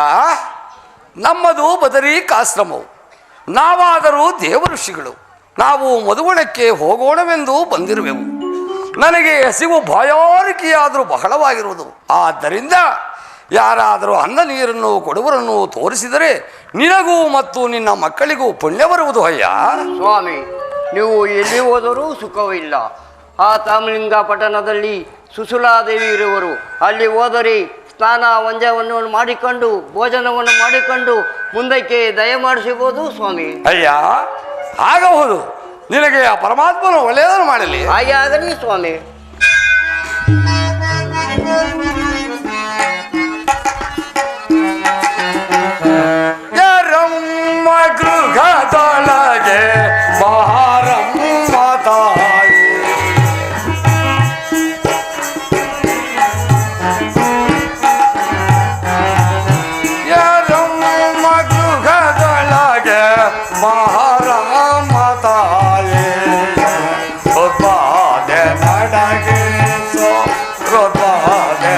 S3: ನಮ್ಮದು ಬದರಿಕಾಶ್ರಮವು. ನಾವಾದರೂ ದೇವಋಷಿಗಳು. ನಾವು ಮಧುವನಕ್ಕೆ ಹೋಗೋಣವೆಂದು ಬಂದಿರುವೆವು. ನನಗೆ ಹಸಿವು ಬಾಯಾರಿಕೆಯಾದರೂ ಬಹಳವಾಗಿರುವುದು. ಆದ್ದರಿಂದ ಯಾರಾದರೂ ಅನ್ನ ನೀರನ್ನು ಕೊಡುವರನ್ನು ತೋರಿಸಿದರೆ ನಿನಗೂ ಮತ್ತು ನಿನ್ನ ಮಕ್ಕಳಿಗೂ ಪುಣ್ಯ ಬರುವುದು. ಅಯ್ಯ
S4: ಸ್ವಾಮಿ, ನೀವು ಎಲ್ಲಿ ಹೋದರೂ ಸುಖವಿಲ್ಲ. ಆ ತಾಮಲಿಂಗ ಪಟ್ಟಣದಲ್ಲಿ ಸುಸುಲಾದೇವಿ ಇರುವರು. ಅಲ್ಲಿ ಹೋದರೆ ಸ್ನಾನ ವಂಜವನ್ನು ಮಾಡಿಕೊಂಡು ಭೋಜನವನ್ನು ಮಾಡಿಕೊಂಡು ಮುಂದಕ್ಕೆ ದಯಮಾಡಿಸಬಹುದು ಸ್ವಾಮಿ.
S3: ಅಯ್ಯ, ಆಗಬಹುದು. ನಿನಗೆ ಆ ಪರಮಾತ್ಮನು ಒಳ್ಳೆಯದನ್ನು ಮಾಡಲಿ.
S4: ಹಾಗೆ ಆಗಲಿ ಸ್ವಾಮಿ.
S3: ಯಾರಮ್ಮ ಗೃಹದೊಳಗೆ ಮಹಾರಮ್ಮ ತಾಯಿ ಯಾರಮ್ಮ ಗೃಹದೊಳಗೆ ಮಹಾರಮ್ಮ ತಾಯಿ ಗೋಪಾಲೆ ನಡಗೆ ಗೋಪಾಲೆ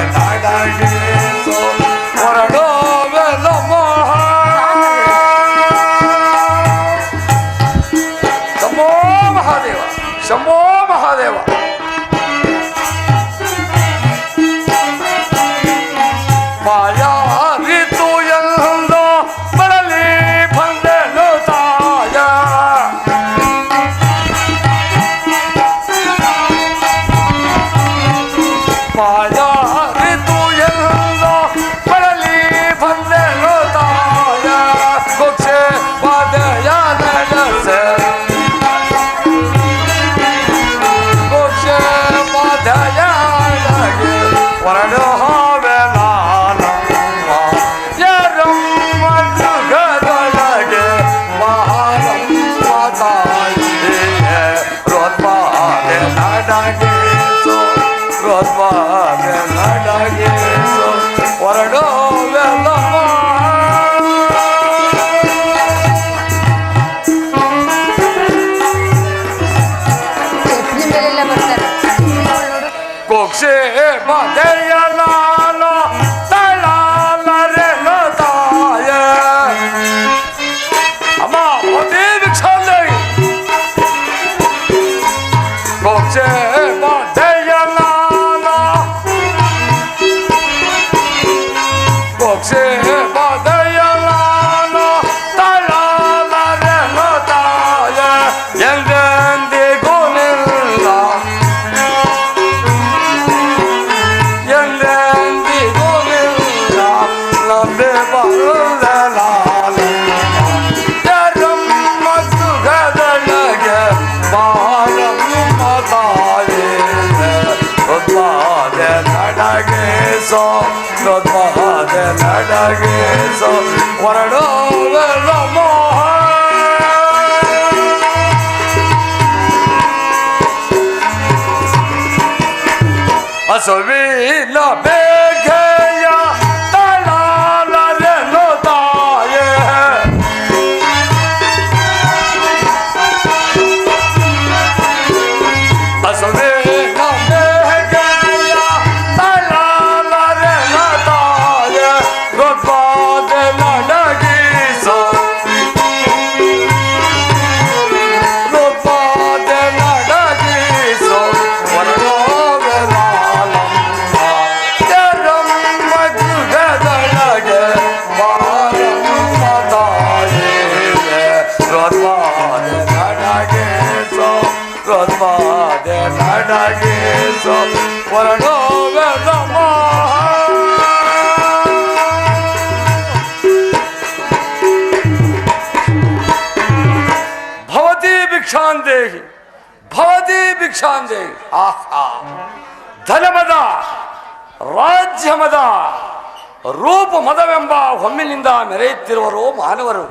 S8: ಗೊತ್ತಾದೆ ನಡಗಿಸು ಹೊರಡೋವೆಲ್ಲ
S6: ನಿಮ್ಮೆಲ್ಲ ಬರ್ತಾರೆ
S8: ಕೊಕ್ಷೆ ಬದೆಯ ಲಾಲ ತಳಾಲರೆ ತಾಯ ಅಮ್ಮ ಅದೇ ವಿಕ್ಷಾಲ ಕೊಕ್ಷೆ ಬದೆಯ ಲಾಲ ಕೊಕ್ಷೆ ಬದೆಯ ಲಾಲ ತಳಾಲರೆ ತಾಯ ಎಂದೆಂದಿಗೂ ನಿಲ್ಲ ಎಂದೆಂದಿಗೂ ನಿಲ್ಲ ನಂಬೆ ಬರಲಾಲ ಜರಮ್ಮ ಸುಖದೊಳಗೆ ಬಾರಮ್ಮ ತಾಯೇ ಗೊತ್ತಾದೆ ನಡಗಿಸೋ ಗೊತ್ತಾದೆ ನಡಗಿಸೋ ಹೊರಡೋವೆಲ್ಲ ಮೋಹ ಹಸುವಿನ ಬೇಗೆಯ ತಳಾಲರೆನು ತಾಯೇ ಹಸುವಿನ ಬೇಗೆಯ ತಳಾಲರೆನು ತಾಯೇ ಗೊತ್ತಾದೆ ನಡಗಿಸೋ ಗೊತ್ತಾದೆ ನಡಗಿಸೋ ಹೊರಡೋವೆಲ್ಲ ನಡಗಿಸೋ ಹೊರಡೋವೆಲ್ಲ ಭವತಿ ಭಿಕ್ಷಾಂದೇಹಿ ಭವತಿ ಭಿಕ್ಷಾಂದೇಹಿ ಆಹಾ ಧನಮದ ರಾಜ್ಯಮದ ರೂಪ ಮದವೆಂಬ ಹೊಮ್ಮಿನಿಂದ ಮೆರೆಯುತ್ತಿರುವರು ಮಾನವರು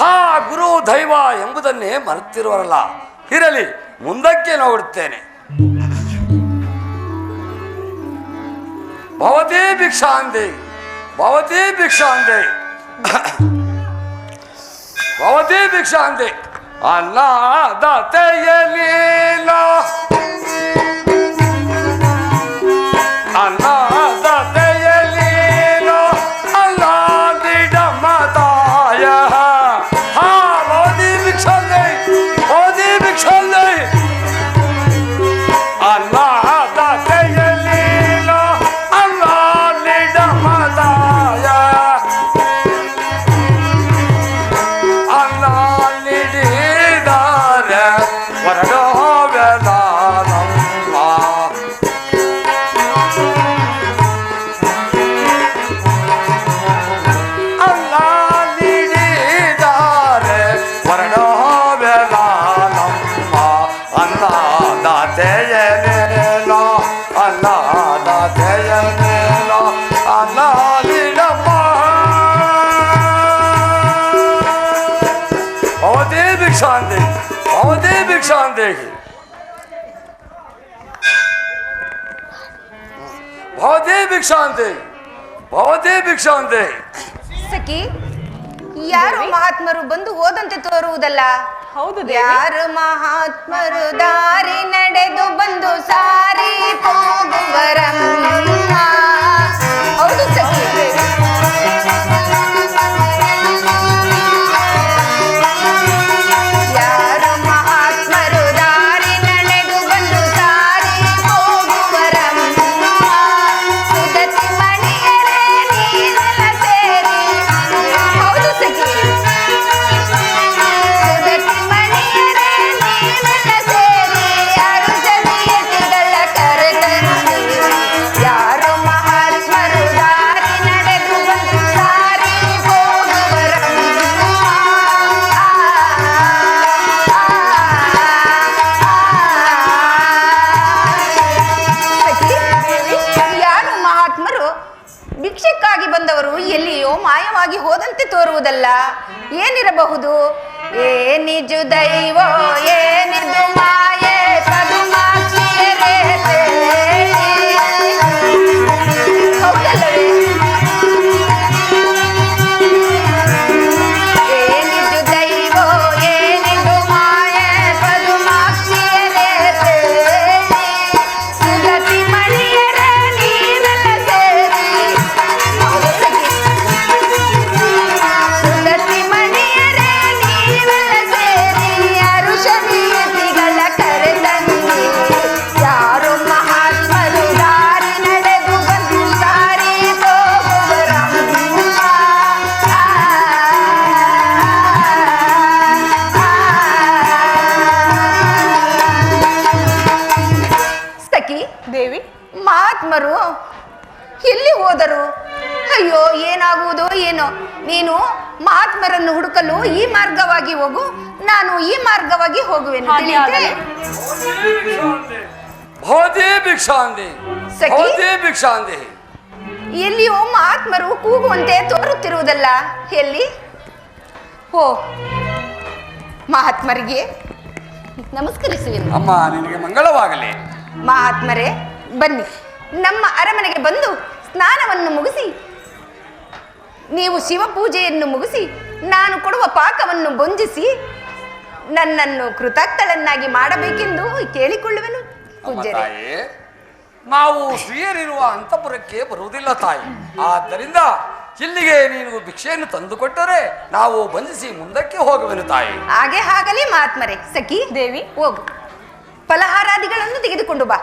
S8: ಹಾ ಗುರು ದೈವ ಎಂಬುದನ್ನೇ ಮರೆತಿರುವರಲ್ಲ. ಇರಲಿ, ಮುಂದಕ್ಕೆ ನೋಡುತ್ತೇನೆ. ಭವತಿ ಭಿಕ್ಷಾಂದೆ ಭವತಿ ಭಿಕ್ಷಾಂದೆ ಭವತಿ ಭಿಕ್ಷಾಂದೆ ಅನ್ನದಾತೆಯಲೀಲ ಅನ್ನದಾತೆಯಲೀಲ ಅಲ್ಲಾದಿಡಮ್ಮ ತಾಯ ಹಾ ಭವತಿ ಭಿಕ್ಷಾಂದೆ ಭವತಿ ಭಿಕ್ಷಾಂದೆ ಅನ್ನದಾತೆಯಲೀಲ ಅಲ್ಲಾದಿಡಮ್ಮ ತಾಯ ಅನ್ನಲಿಡಿದಾರೆ ಹೊರಡೋವೆಲ್ಲ ಅನ್ನಲಿಡಿದಾರೆ ಹೊರಡೋವೆಲ್ಲ ಅನ್ನದಾತೆಯನೇನೋ ಅನ್ನದಾತೆಯನೇನೋ ಅನ್ನಲಿಡಮ್ಮ ಭವತಿ ಭಿಕ್ಷಾಂದೆ ಭವತಿ ಭಿಕ್ಷಾಂದೇಹಿ ಭವತಿ ಭಿಕ್ಷಾಂದೆ ಭವತಿ ಭಿಕ್ಷಾಂದೇಹಿ.
S6: ಸಖಿ, ಯಾರು ಮಹಾತ್ಮರು ಬಂದು ಹೋದಂತೆ ತೋರುವುದಲ್ಲ.
S7: ಹೌದು ದೇವಿ.
S6: ಯಾರು ಮಹಾತ್ಮರು ದಾರಿ ನಡೆದು ಬಂದು ಸಾರಿ ಹೋಗುವರಮ್ಮ. ಹೌದು ಸಖಿ. ಯಾರು ಮಹಾತ್ಮರು ದಾರಿ ನಡೆದು ಬಂದು ಸಾರಿ ಹೋಗುವರಮ್ಮ. ಸುದತಿ ಮಣಿಯರೇ ನೀನೆಲ್ಲ ಸೇರಿ. ಹೌದು ಸಖಿ. ಸುದತಿ ಮಣಿಯರೇ ನೀನೆಲ್ಲ ಸೇರಿ ಯಾರು ಜನಿಯತಿಗಳ ಕರೆತಂದು. ಯಾರು ಮಹಾತ್ಮರು ದಾರಿ ನಡೆದು ಬಂದು ಸಾರಿ ಹೋಗುವರಮ್ಮ. ಯಾರು ಮಹಾತ್ಮರು ಭಿಕ್ಷಕ್ಕಾಗಿ ಬಂದವರು ಎಲ್ಲಿಯೋ ಮಾಯವಾಗಿ ಹೋದಂತೆ ತೋರುವುದಲ್ಲ. ಏನಿರಬಹುದು? ಏನಿಜು ದೈವೋ ಏನಿದು ಮಾಯೆ ಪದುಮಾಕ್ಷಿಯರೇ ಮಹಾತ್ಮರು ಎಲ್ಲಿ ಹೋದರು? ಅಯ್ಯೋ, ಏನಾಗುವುದೋ ಏನೋ. ನೀನು ಮಹಾತ್ಮರನ್ನು ಹುಡುಕಲು ಈ ಮಾರ್ಗವಾಗಿ ಹೋಗು, ನಾನು ಈ ಮಾರ್ಗವಾಗಿ ಹೋಗುವೆನು. ತಿಳಿಯುತ್ತೆ?
S8: ಭವತಿ ಭಿಕ್ಷಾಂದೆ,
S6: ಸಖಿ?
S8: ಭವತಿ ಭಿಕ್ಷಾಂದೆ.
S6: ಎಲ್ಲಿಯೋ ಮಹಾತ್ಮರು ಕೂಗುವಂತೆ ತೋರುತ್ತಿರುವುದಲ್ಲ, ಎಲ್ಲಿ? ಓ, ಮಹಾತ್ಮರಿಗೆ ನಮಸ್ಕರಿಸುವೆನು.
S8: ಅಮ್ಮ, ನಿನಗೆ ಮಂಗಳವಾಗಲಿ.
S6: ಮಹಾತ್ಮರೇ, ಬನ್ನಿ, ನಮ್ಮ ಅರಮನೆಗೆ ಬಂದು ಸ್ನಾನವನ್ನು ಮುಗಿಸಿ, ನೀವು ಶಿವಪೂಜೆಯನ್ನು ಮುಗಿಸಿ, ನಾನು ಕೊಡುವ ಪಾಕವನ್ನು ಭುಂಜಿಸಿ ನನ್ನನ್ನು ಕೃತಜ್ಞಳನ್ನಾಗಿ ಮಾಡಬೇಕೆಂದು ಕೇಳಿಕೊಳ್ಳುವೆನು.
S8: ಅಮ್ಮ
S6: ಪೂಜ್ಯರೇ,
S8: ತಾಯಿ, ನಾವು ಸ್ತ್ರೀಯರಿರುವ ಅಂತಃಪುರಕ್ಕೆ ಬರುವುದಿಲ್ಲ ತಾಯಿ. ಆದ್ದರಿಂದ ಇಲ್ಲಿಗೆ ನೀನು ಭಿಕ್ಷೆಯನ್ನು ತಂದುಕೊಟ್ಟರೆ ನಾವು ಬಂಧಿಸಿ ಮುಂದಕ್ಕೆ ಹೋಗುವೆನು ತಾಯಿ.
S6: ಹಾಗೆ ಆಗಲಿ ಮಹಾತ್ಮರೇ. ಸಖಿ ದೇವಿ, ಹೋಗು, ಫಲಹಾರಾದಿಗಳನ್ನು ತೆಗೆದುಕೊಂಡು ಬಾ,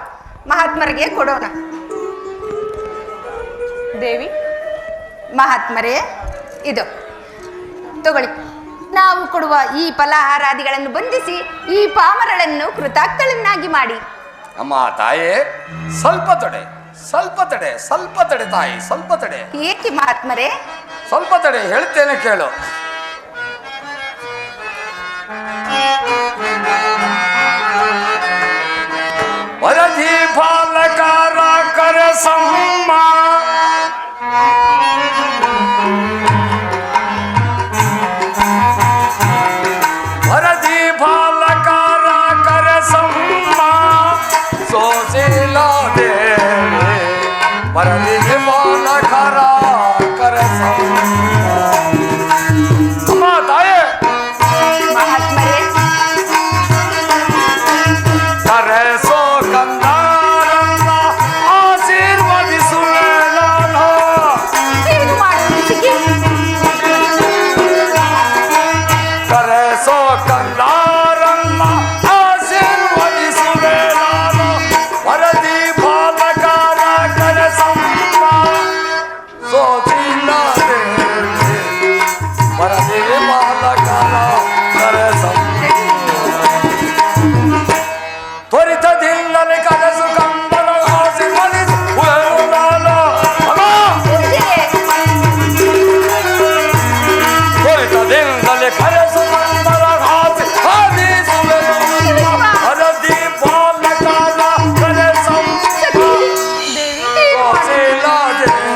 S6: ಮಹಾತ್ಮರಿಗೆ ಕೊಡೋಣ.
S7: ದೇವಿ,
S6: ಮಹಾತ್ಮರೇ, ಇದು ತಗೊಳ್ಳಿ. ನಾವು ಕೊಡುವ ಈ ಫಲಹಾರಾದಿಗಳನ್ನು ಬಂಧಿಸಿ ಈ ಪಾಮರಳನ್ನು ಕೃತಾರ್ಥಳನ್ನಾಗಿ ಮಾಡಿ.
S8: ಅಮ್ಮ ತಾಯಿ, ಸ್ವಲ್ಪ ತಡೆ, ಸ್ವಲ್ಪ ತಡೆ, ಸ್ವಲ್ಪ ತಡೆ ತಾಯಿ, ಸ್ವಲ್ಪ ತಡೆ.
S6: ಏಕೆ ಮಹಾತ್ಮರೇ?
S8: ಸ್ವಲ್ಪ ತಡೆ, ಹೇಳ್ತೇನೆ ಕೇಳು. ವರದಿ ಬಾಲಕಾರ ಕರ ಸಮ್ಮ ವರದಿ ಬಾಲಕಾರ ಕರ ಸಮ್ಮ ಸೋಸಿಲ ದೇವಿ ವರದಿ ಬಾಲಕಾರ ಕರ ಸಮ್ಮ. ಅಮ್ಮ ತಾಯೇ,
S6: ಮಹಾತ್ಮರೇ,
S8: ಕರೆಸೋ ಕಂದಾರನ್ನ ಆಶೀರ್ವದಿಸುವೆ ನಾನು.
S6: ಏನು ಮಾಡುವುದು ಸಿಕ್ಕಿ?
S8: ಕರೆಸೋ ಕಂದಾರನ್ನ ಆಶೀರ್ವದಿಸುವೆ ನಾನು. ವರದಿ ಬಾಲಕಾರ ಕರೆಸಮ್ಮ ಸೋಚಿಲ್ಲ ದೇವಿ ವರದಿ ಬಾಲಕಾರ ಕರೆಸಮ್ಮ. ತ್ವರಿತದಿಂದಲೇ ಕನಸು ಕಂದರ ಆಶೀರ್ವದಿಸುವೆನು ನಾನು. ಅಮ್ಮ,
S6: ಪೂಜ್ಯರೇ,
S8: ತ್ವರಿತದಿಂದಲೇ ಕನಸು ಕಂದರ ಆಶೀರ್ವದಿಸುವೆನು. ವರದಿ ಬಾಲಕಾರ ಕರೆಸಮ್ಮ ಸೋಚಿಲ್ಲ ದೇವಿ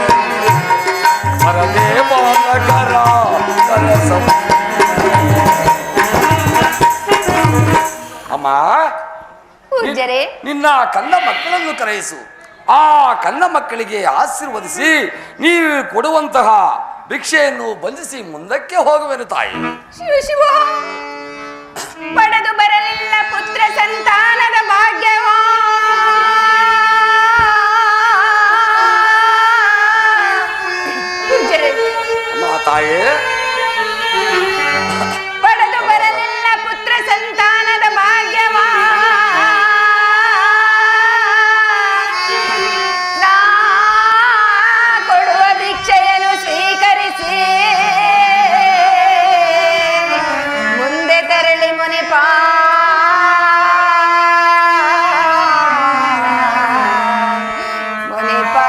S8: ವರದಿ ಬಾಲಕಾರ ಕರೆಸಮ್ಮ. ಅಮ್ಮ,
S6: ಪೂಜ್ಯರೇ,
S8: ನಿನ್ನ ಕನ್ನ ಮಕ್ಕಳನ್ನು ಕರೆಯಿಸು. ಆ ಕನ್ನ ಮಕ್ಕಳಿಗೆ ಆಶೀರ್ವದಿಸಿ ನೀವು ಕೊಡುವಂತಹ ಭಿಕ್ಷೆಯನ್ನು ಬಂಧಿಸಿ ಮುಂದಕ್ಕೆ ಹೋಗುವೆನು ತಾಯಿ.
S6: ಶಿವ ಶಿವ, ಪಡೆದು ಬರಲಿಲ್ಲ ಪುತ್ರ ಸಂತಾನದ ಭಾಗ್ಯವಾ, ಪೂಜ್ಯರೇ,
S8: ಅಮ್ಮ ತಾಯಿ,
S6: ಪಡೆದು ಬರಲಿಲ್ಲ ಪುತ್ರ ಸಂತಾನದ ಭಾಗ್ಯವಾ, ನಾ ಕೊಡುವ ಭಿಕ್ಷೆಯನ್ನು ಸ್ವೀಕರಿಸಿ ಮುಂದೆ ತೆರಳಿ ಮುನಿಪಾ, ಮುನಿಪಾ.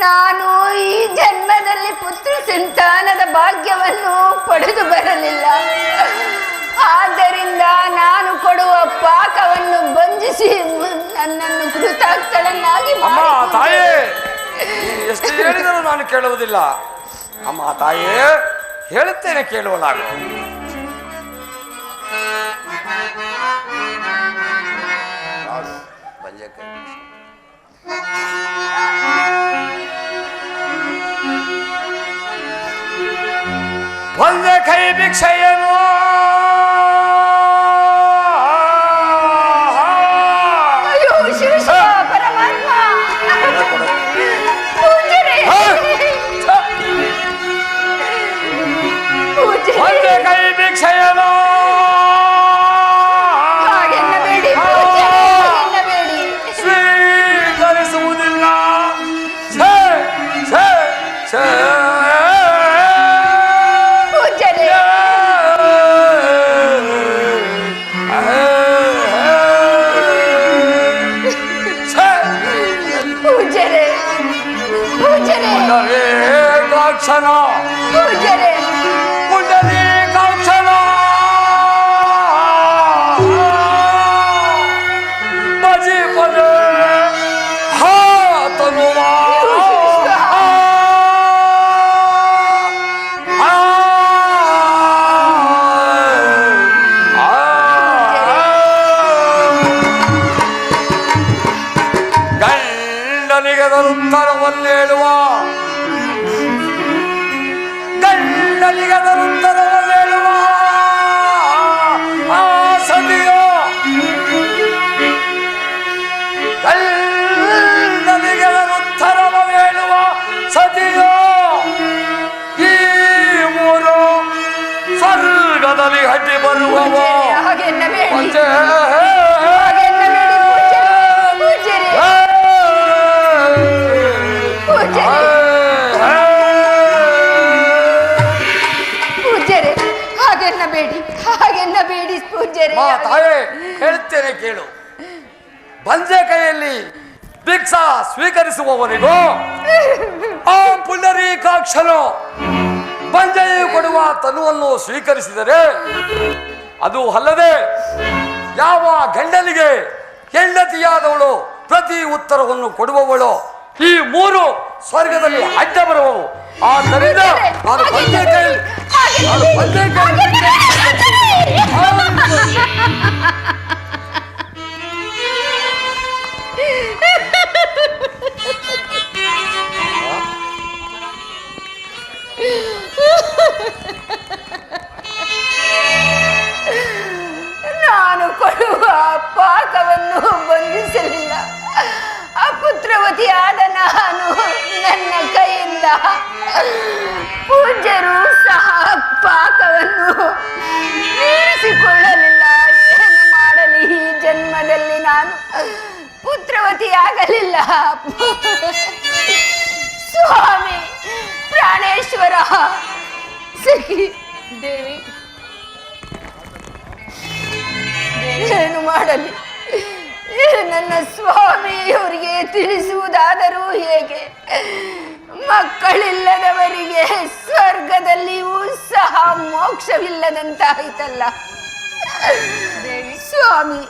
S6: ನಾನು ಈ ಜನ್ಮದಲ್ಲಿ ಪುತ್ರ ಸಂತಾನದ ಭಾಗ್ಯವನ್ನು ಪಡೆದು ಬರಲಿಲ್ಲ. ಆದ್ದರಿಂದ ನಾನು ಕೊಡುವ ಪಾಕವನ್ನು ಬಂಧಿಸಿ ನನ್ನನ್ನು ಕೃತಾರ್ಥಳನ್ನಾಗಿ
S8: ಅಮ್ಮ ತಾಯೇ, ಎಷ್ಟು ಹೇಳಿದರೂ ನಾನು ಕೇಳುವುದಿಲ್ಲ. ಅಮ್ಮ ತಾಯೇ, ಹೇಳುತ್ತೇನೆ, ಕೇಳುವಲಾಗ. ಒಂದೇ ಕೈ ಭಿಕ್ಷೆಯನ್ನು
S6: ಪರಮಾತ್ಮ ಪೂಜನೆ
S8: ಒಂದೇ ಕೈ ಭಿಕ್ಷೆಯನ್ನು
S6: ಹಾಗೆನ್ನಬೇಡಿ
S8: ಸ್ವೀಕರಿಸುವುದಿಲ್ಲ. ಪುಂಡರೀಕಾಕ್ಷನ ಪುಂಡರೀಕಾಕ್ಷನ ಬಜಿ ಪದೇ ಹಾತನುವ ಗಂಡನಿಗೆ ತರುತ್ತರವನ್ನೇಳುವ ಗಂಡನಿಗದರುತ್ತರವನ್ನೇಳುವ ಆ ಸತಿಯೋ ಗಂಡನಿಗದರುತ್ತರವನ್ನೇಳುವ ಸತಿಯೋ ಈ ಮೂರು ಸ್ವರ್ಗದಲ್ಲಿ ಅಡ್ಡಿ ಬರುವವೋ
S6: ಹಾಗೆನ್ನಬೇಡಿ ಪೂಜ್ಯರೇ.
S8: ತಾಯೇ, ಹೇಳುತ್ತೇನೆ ಕೇಳು. ಬಂಜೆ ಕೈಯಲ್ಲಿ ಭಿಕ್ಷಾ ಸ್ವೀಕರಿಸುವವನಿಗೂ ಆ ಪುಂಡರೀಕಾಕ್ಷನು ಬಂಜೆಯು ಕೊಡುವ ತನುವನ್ನು ಸ್ವೀಕರಿಸಿದರೆ, ಅದು ಅಲ್ಲದೆ ಯಾವ ಗಂಡನಿಗೆ ಹೆಂಡತಿಯಾದವಳು ಪ್ರತಿ ಉತ್ತರವನ್ನು ಕೊಡುವವಳು ಈ ಮೂರು ಸ್ವರ್ಗದಲ್ಲಿ ಅಡ್ಡ ಬರುವವು. ಆದ್ದರಿಂದ ನಾನು ಬಂಜೆ ಕೈಯಲ್ಲಿ
S6: ನಾನು ಕೊಡುವ ಪಾಕವನ್ನು ಬಂಧಿಸಲಿಲ್ಲ. ಅಪುತ್ರವತಿಯಾದ ನಾನು ನನ್ನ ಕೈಯಿಂದ ಪೂಜ್ಯರು ಸಹ ಪಾಕವನ್ನು ಇರಿಸಿಕೊಳ್ಳಲಿಲ್ಲ. ಏನು ಮಾಡಲಿ, ಈ ಜನ್ಮದಲ್ಲಿ ನಾನು ಪುತ್ರವತಿಯಾಗಲಿಲ್ಲ. ಸ್ವಾಮಿ ಪ್ರಾಣೇಶ್ವರ, ಸಖಿ ದೇವಿ, ಏನು ಮಾಡಲಿ? ನನ್ನ ಸ್ವಾಮಿಯವರಿಗೆ ತಿಳಿಸುವುದಾದರೂ ಹೇಗೆ? ಮಕ್ಕಳಿಲ್ಲದವರಿಗೆ ಸ್ವರ್ಗದಲ್ಲಿಯೂ ಸಹ ಮೋಕ್ಷವಿಲ್ಲದಂತಾಯಿತಲ್ಲ ಸ್ವಾಮಿ.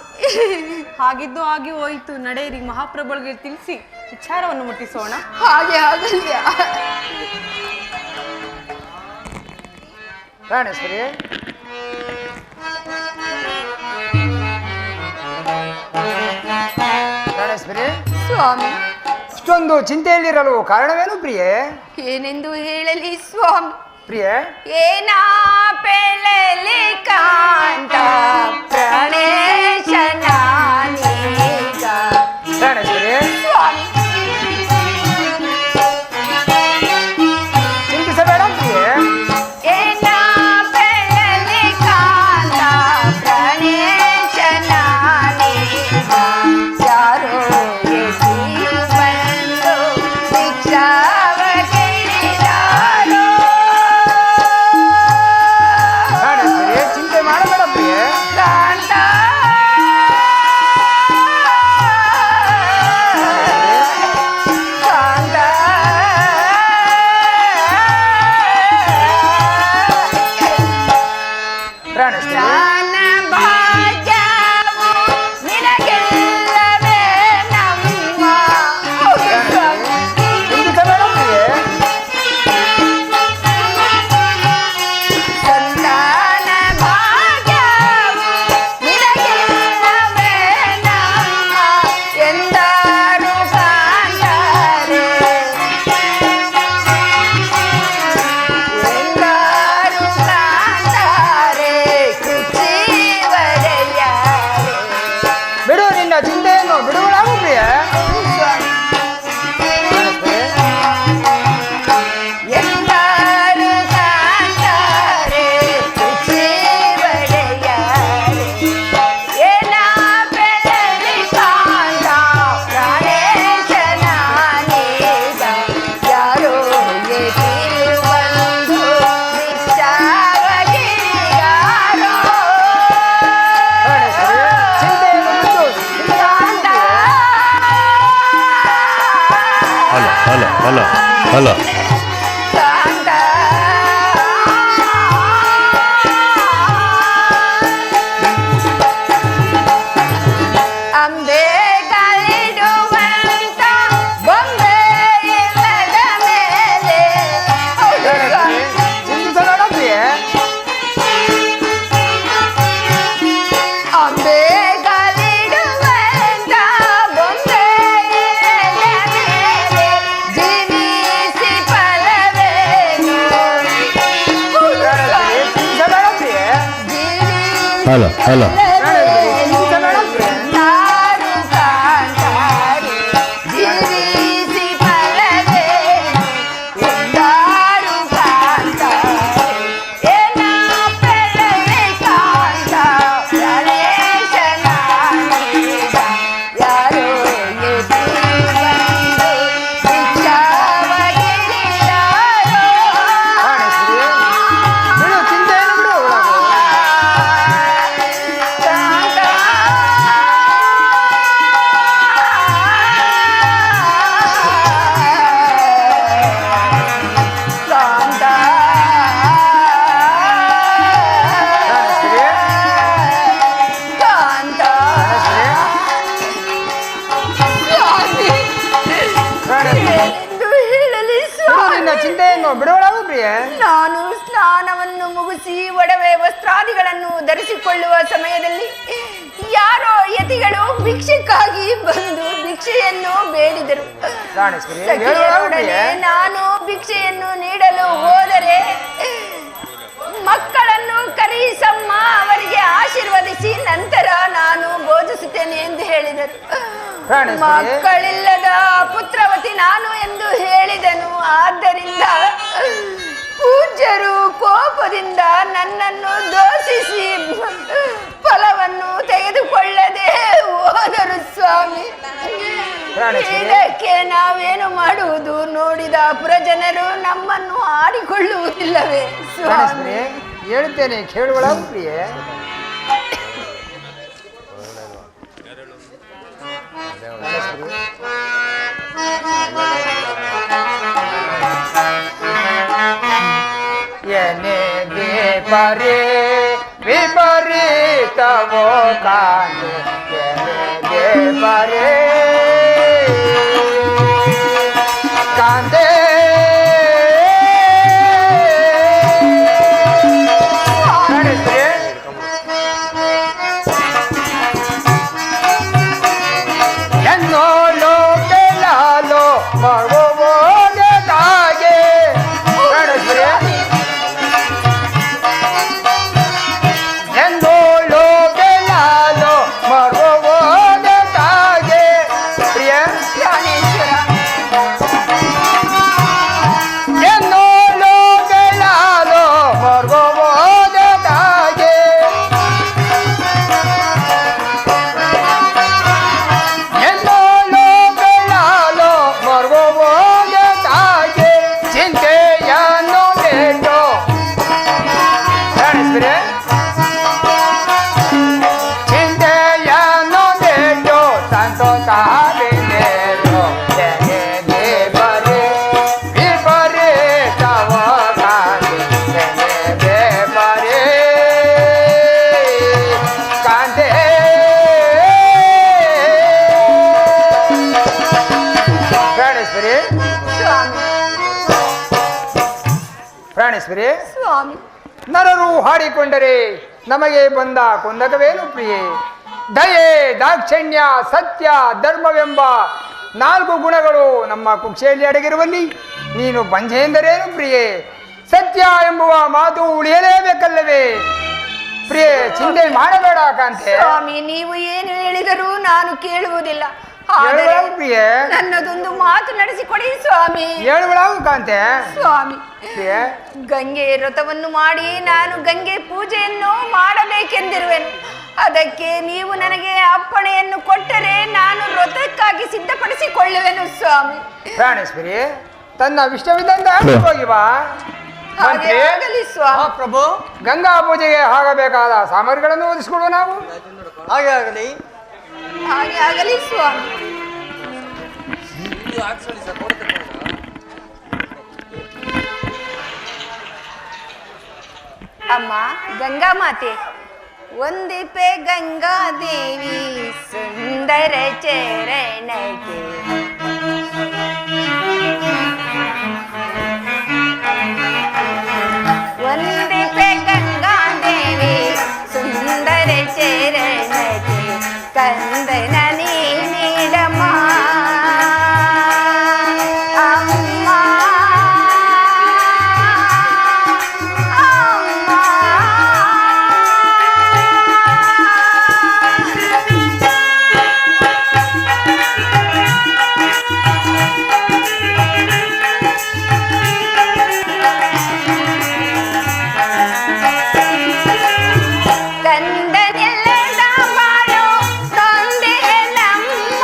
S7: ಹಾಗಿದ್ದು ಆಗಿ ಹೋಯಿತು. ನಡೆಯಿರಿ, ಮಹಾಪ್ರಭುಗಳಿಗೆ ತಿಳಿಸಿ ವಿಚಾರವನ್ನು ಮುಟ್ಟಿಸೋಣ.
S6: ಹಾಗೆ ಆಗಲ್ಯ
S1: ಪ್ರಾಣೇಶ್ವರಿ. ಪ್ರಾಣೇಶ್ವರಿ,
S6: ಸ್ವಾಮಿ,
S1: ಇಷ್ಟೊಂದು ಚಿಂತೆಯಲ್ಲಿರಲು ಕಾರಣವೇನು ಪ್ರಿಯೆ?
S6: ಏನೆಂದು ಹೇಳಲಿ ಸ್ವಾಮಿ?
S1: ಪ್ರಿಯೆ,
S6: ಏನಾ ಪೇಳಲಿ ಕಾಂತ ಪ್ರಾಣೇಶನ ನೀಗ.
S1: ಪ್ರಾಣೇಶ್ವರಿ,
S6: ಸ್ವಾಮಿ,
S1: ಚಿಂತಿಸಬೇಡ ಪ್ರಿಯೆ.
S6: ಏನಾ ಪೇಳಲಿ ಕಾಂತ ಪ್ರಾಣೇಶನ ನೀಗ. ಯಾರೋ ಬಂದು ಭಿಕ್ಷಾವ ಕೇಳಿದಾರೋ.
S1: ಪ್ರಾಣೇಶ್ವರಿ, ಚಿಂತೆ ಮಾಡಬೇಡ ಪ್ರಿಯೆ.
S6: ಕಾಂತ
S3: ಹಲ
S6: ಕಾಂತ ಅಂಬೆ ಕಾಲಿಡುವಂತ ಬೊಂಬೆ ಇಲ್ಲದ ಮೇಲೆ
S1: ಚಿಂತಿಸಬೇಡ ಪ್ರಿಯೆ.
S6: ಅಂಬೆ ಕಾಲಿಡುವಂತ ಬೊಂಬೆ ಇಲ್ಲದ ಮೇಲೆ ಜೀವಿಸಿ ಫಲವೇನು
S1: ಚಿಂತಿಸಬೇಡ ಪ್ರಿಯೆ.
S3: ಹಲ ಹಲ
S6: ನಾರು ಕಾಂತಾರು ಜೀವಿಸಿ ಫಲವೇನು ಎಂದಾರು ಕಾಂತಾರು ಏನ ಪೆಳವೆ ಕಾಂತ ಗಣೇಶನಾನೀಗ ಯಾರೋ ಎದ್ದು ಬಂದು ಭಿಕ್ಷಾವಗಿರಿಯಾರೋ
S1: ಬಿಡು, ಚಿಂತೆಯನ್ನು ಬಿಡು ಒಳಗೆ. ನಿನ್ನ ಚಿಂತೆಯನ್ನು ಬಿಡುವಳಾಗು ಪ್ರಿಯೆ.
S6: ನಾನು ಸ್ನಾನವನ್ನು ಮುಗಿಸಿ ಒಡವೆ ವಸ್ತ್ರಾದಿಗಳನ್ನು ಧರಿಸಿಕೊಳ್ಳುವ ಸಮಯದಲ್ಲಿ ಯಾರೋ ಯತಿಗಳು ಭಿಕ್ಷೆಗಾಗಿ ಬಂದು ಭಿಕ್ಷೆಯನ್ನು ಬೇಡಿದರು.
S1: ಪ್ರಾಣೇಶ್ವರಿ,
S6: ಸಖಿಯರೊಡನೆ ನಾನು ಭಿಕ್ಷೆಯನ್ನು ನೀಡಲು ಹೋದರೆ ಮಕ್ಕಳನ್ನು ಕರೆಯಿಸಮ್ಮ, ಅವರಿಗೆ ಆಶೀರ್ವದಿಸಿ ನಂತರ ನಾನು ಬೋಧಿಸುತ್ತೇನೆ ಎಂದು ಹೇಳಿದರು.
S1: ಪ್ರಾಣೇಶ್ವರಿ.
S6: ಮಕ್ಕಳಿಲ್ಲದ ಪುತ್ರವತಿ ನಾನು ಎಂದು ಹೇಳಿದನು. ಆದ್ದರಿಂದ ಪೂಜ್ಯರು ಕೋಪದಿಂದ ನನ್ನನ್ನು ದೂಷಿಸಿ ಫಲವನ್ನು ತೆಗೆದುಕೊಳ್ಳದೆ ಹೋದರು ಸ್ವಾಮಿ.
S1: ಪ್ರಾಣೇಶ್ವರಿ.
S6: ಇದಕ್ಕೆ ನಾವೇನು ಮಾಡುವುದು? ನೋಡಿದ ಪುರಜನರು ನಮ್ಮನ್ನು ಆಡಿಕೊಳ್ಳುವುದಿಲ್ಲವೇ ಸ್ವಾಮಿ?
S1: ಪ್ರಾಣೇಶ್ವರಿ, ಹೇಳುತ್ತೇನೆ ಕೇಳುವಳಾಗು ಪ್ರಿಯೆ. ಎನೆಗೆ ಪರೇ ವಿಪರೀತವೋ ಕಾಣೆ ಎನೆಗೆ ಪರೇ ಕಾಂದೆ ಎನ್ನೋಲೋ ಕೆಲಾಲೋ ಮಗುವೋಗೆ ತಾಗೆ ಎನ್ನೋಲೋ ಕೆಲಾಲೋ ಮಗುವೋಗೆ ತಾಗೆ ಪ್ರಿಯ
S6: ಪ್ರಾಣೇಶ್ವರ,
S1: ಎನ್ನೋಲೋ ಕೆಲಾಲೋ ಮಗುವೋಗೆ ತಾಗೆ ಎನ್ನೋಲೋ ಕೆಲಾಲೋ ಮಗುವೋಗೆ ತಾಗೆ ಚಿಂತೆಯನ್ನು ಬೇಟೋ ಪ್ರಾಣೇಶ್ವರಿ, ಚಿಂತೆಯನ್ನು ಬೇಟೋ ಸಂತೋಷವೆಂದೇನೋ ಎನೆಗೆ ಬರೆ ವಿಪರೀತವ ಕಾಣೆ ಎನೆಗೆ ಬರೆ ಕಾಂತೆ ಪ್ರಾಣೇಶ್ವರಿ.
S6: ಸ್ವಾಮಿ,
S1: ಪ್ರಾಣೇಶ್ವರಿ,
S6: ಸ್ವಾಮಿ,
S1: ನರರು ಹಾಡಿಕೊಂಡರೆ ನಮಗೆ ಬಂದ ಕೊಂದಕವೇನು ಪ್ರಿಯೆ? ದಯೆ, ದಾಕ್ಷಿಣ್ಯ, ಸತ್ಯ, ಧರ್ಮವೆಂಬ 4 ಗುಣಗಳು ನಮ್ಮ ಕುಕ್ಷೆಯಲ್ಲಿ ಅಡಗಿರುವಲ್ಲಿ ನೀನು ಬಂಜೆ ಎಂದರೇನು ಪ್ರಿಯೆ? ಸತ್ಯ ಎಂಬುವ ಮಾತು ಉಳಿಯಲೇಬೇಕಲ್ಲವೇ ಪ್ರಿಯೆ? ಚಿಂತೆ ಮಾಡಬೇಡ ಕಾಂತೆ.
S6: ಸ್ವಾಮಿ, ನೀವು ಏನು ಹೇಳಿದರೂ ನಾನು ಕೇಳುವುದಿಲ್ಲ. ಆದರೆ
S1: ಹೇಳುವಳಾಗು ಪ್ರಿಯೆ.
S6: ನನ್ನದೊಂದು ಮಾತು ನಡೆಸಿಕೊಡಿ ಸ್ವಾಮಿ.
S1: ಹೇಳುವಳಾಗು ಕಾಂತೆ.
S6: ಸ್ವಾಮಿ,
S1: ಪ್ರಿಯೆ,
S6: ಗಂಗೆ ವ್ರತವನ್ನು ಮಾಡಿ ನಾನು ಗಂಗೆ ಪೂಜೆಯನ್ನು ಮಾಡಬೇಕೆಂದಿರುವೆನು. ಅದಕ್ಕೆ ನೀವು ನನಗೆ ಅಪ್ಪಣೆಯನ್ನು ಕೊಟ್ಟರೆ ನಾನು ವ್ರತಕ್ಕಾಗಿ ಸಿದ್ಧಪಡಿಸಿಕೊಳ್ಳುವೆನು ಸ್ವಾಮಿ.
S1: ಪ್ರಾಣೇಶ್ವರಿ, ತನ್ನ ವಿಷಯವಿದ್ದಂತ ಹೋಗಿ ಬಾ.
S6: ಹಾಗೆ ಆಗಲಿ ಸ್ವಾಮಿ.
S2: ಪ್ರಭು,
S1: ಗಂಗಾ ಪೂಜೆಗೆ ಆಗಬೇಕಾದ ಸಾಮಗ್ರಿಗಳನ್ನು ಒದಗಿಸಿಕೊಡುವ ನಾವು.
S2: ಹಾಗೆ ಆಗಲಿ.
S6: ಹಾಗೆ ಆಗಲಿ ಸ್ವಾಮಿ.
S8: ಇದು ಹಾಕ್ಸೋಳಿ ಸರ್, ಕೊಡ್ತೇನೆ.
S6: ಅಮ್ಮ ಗಂಗಾ ಮಾತೆ, ವಂದಿಪೆ ಗಂಗಾದೇವಿ ಸುಂದರ ಚರಣಕ್ಕೆ. ವಂದಿಪೆ ಗಂಗಾದೇವಿ ಸುಂದರ ಚರಣಕ್ಕೆ, ಕಂದನ ನೀಡಮ್ಮ ಅಮ್ಮ ಅಮ್ಮ. ಕಂದನೆಲ್ಲದ ಬಾಳು ತಂದೆ ನಮ್ಮ,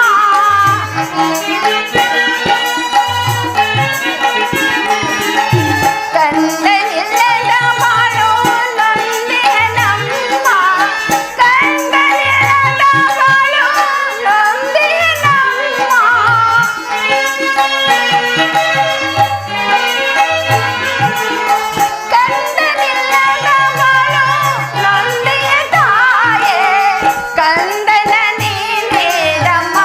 S6: ಕಂದನೆಲ್ಲದ ಬಾಳು ತಂದೆ ನಮ್ಮ, ಕಂದನೆಲ್ಲದ ಬಾಳು ತಂದೆ ನಮ್ಮ. ಕಂದನಿಲ್ಲದ ಬಾಳು ನೊಂದೆಯ ತಾಯೇ, ಕಂದನ ನೀಡಮ್ಮ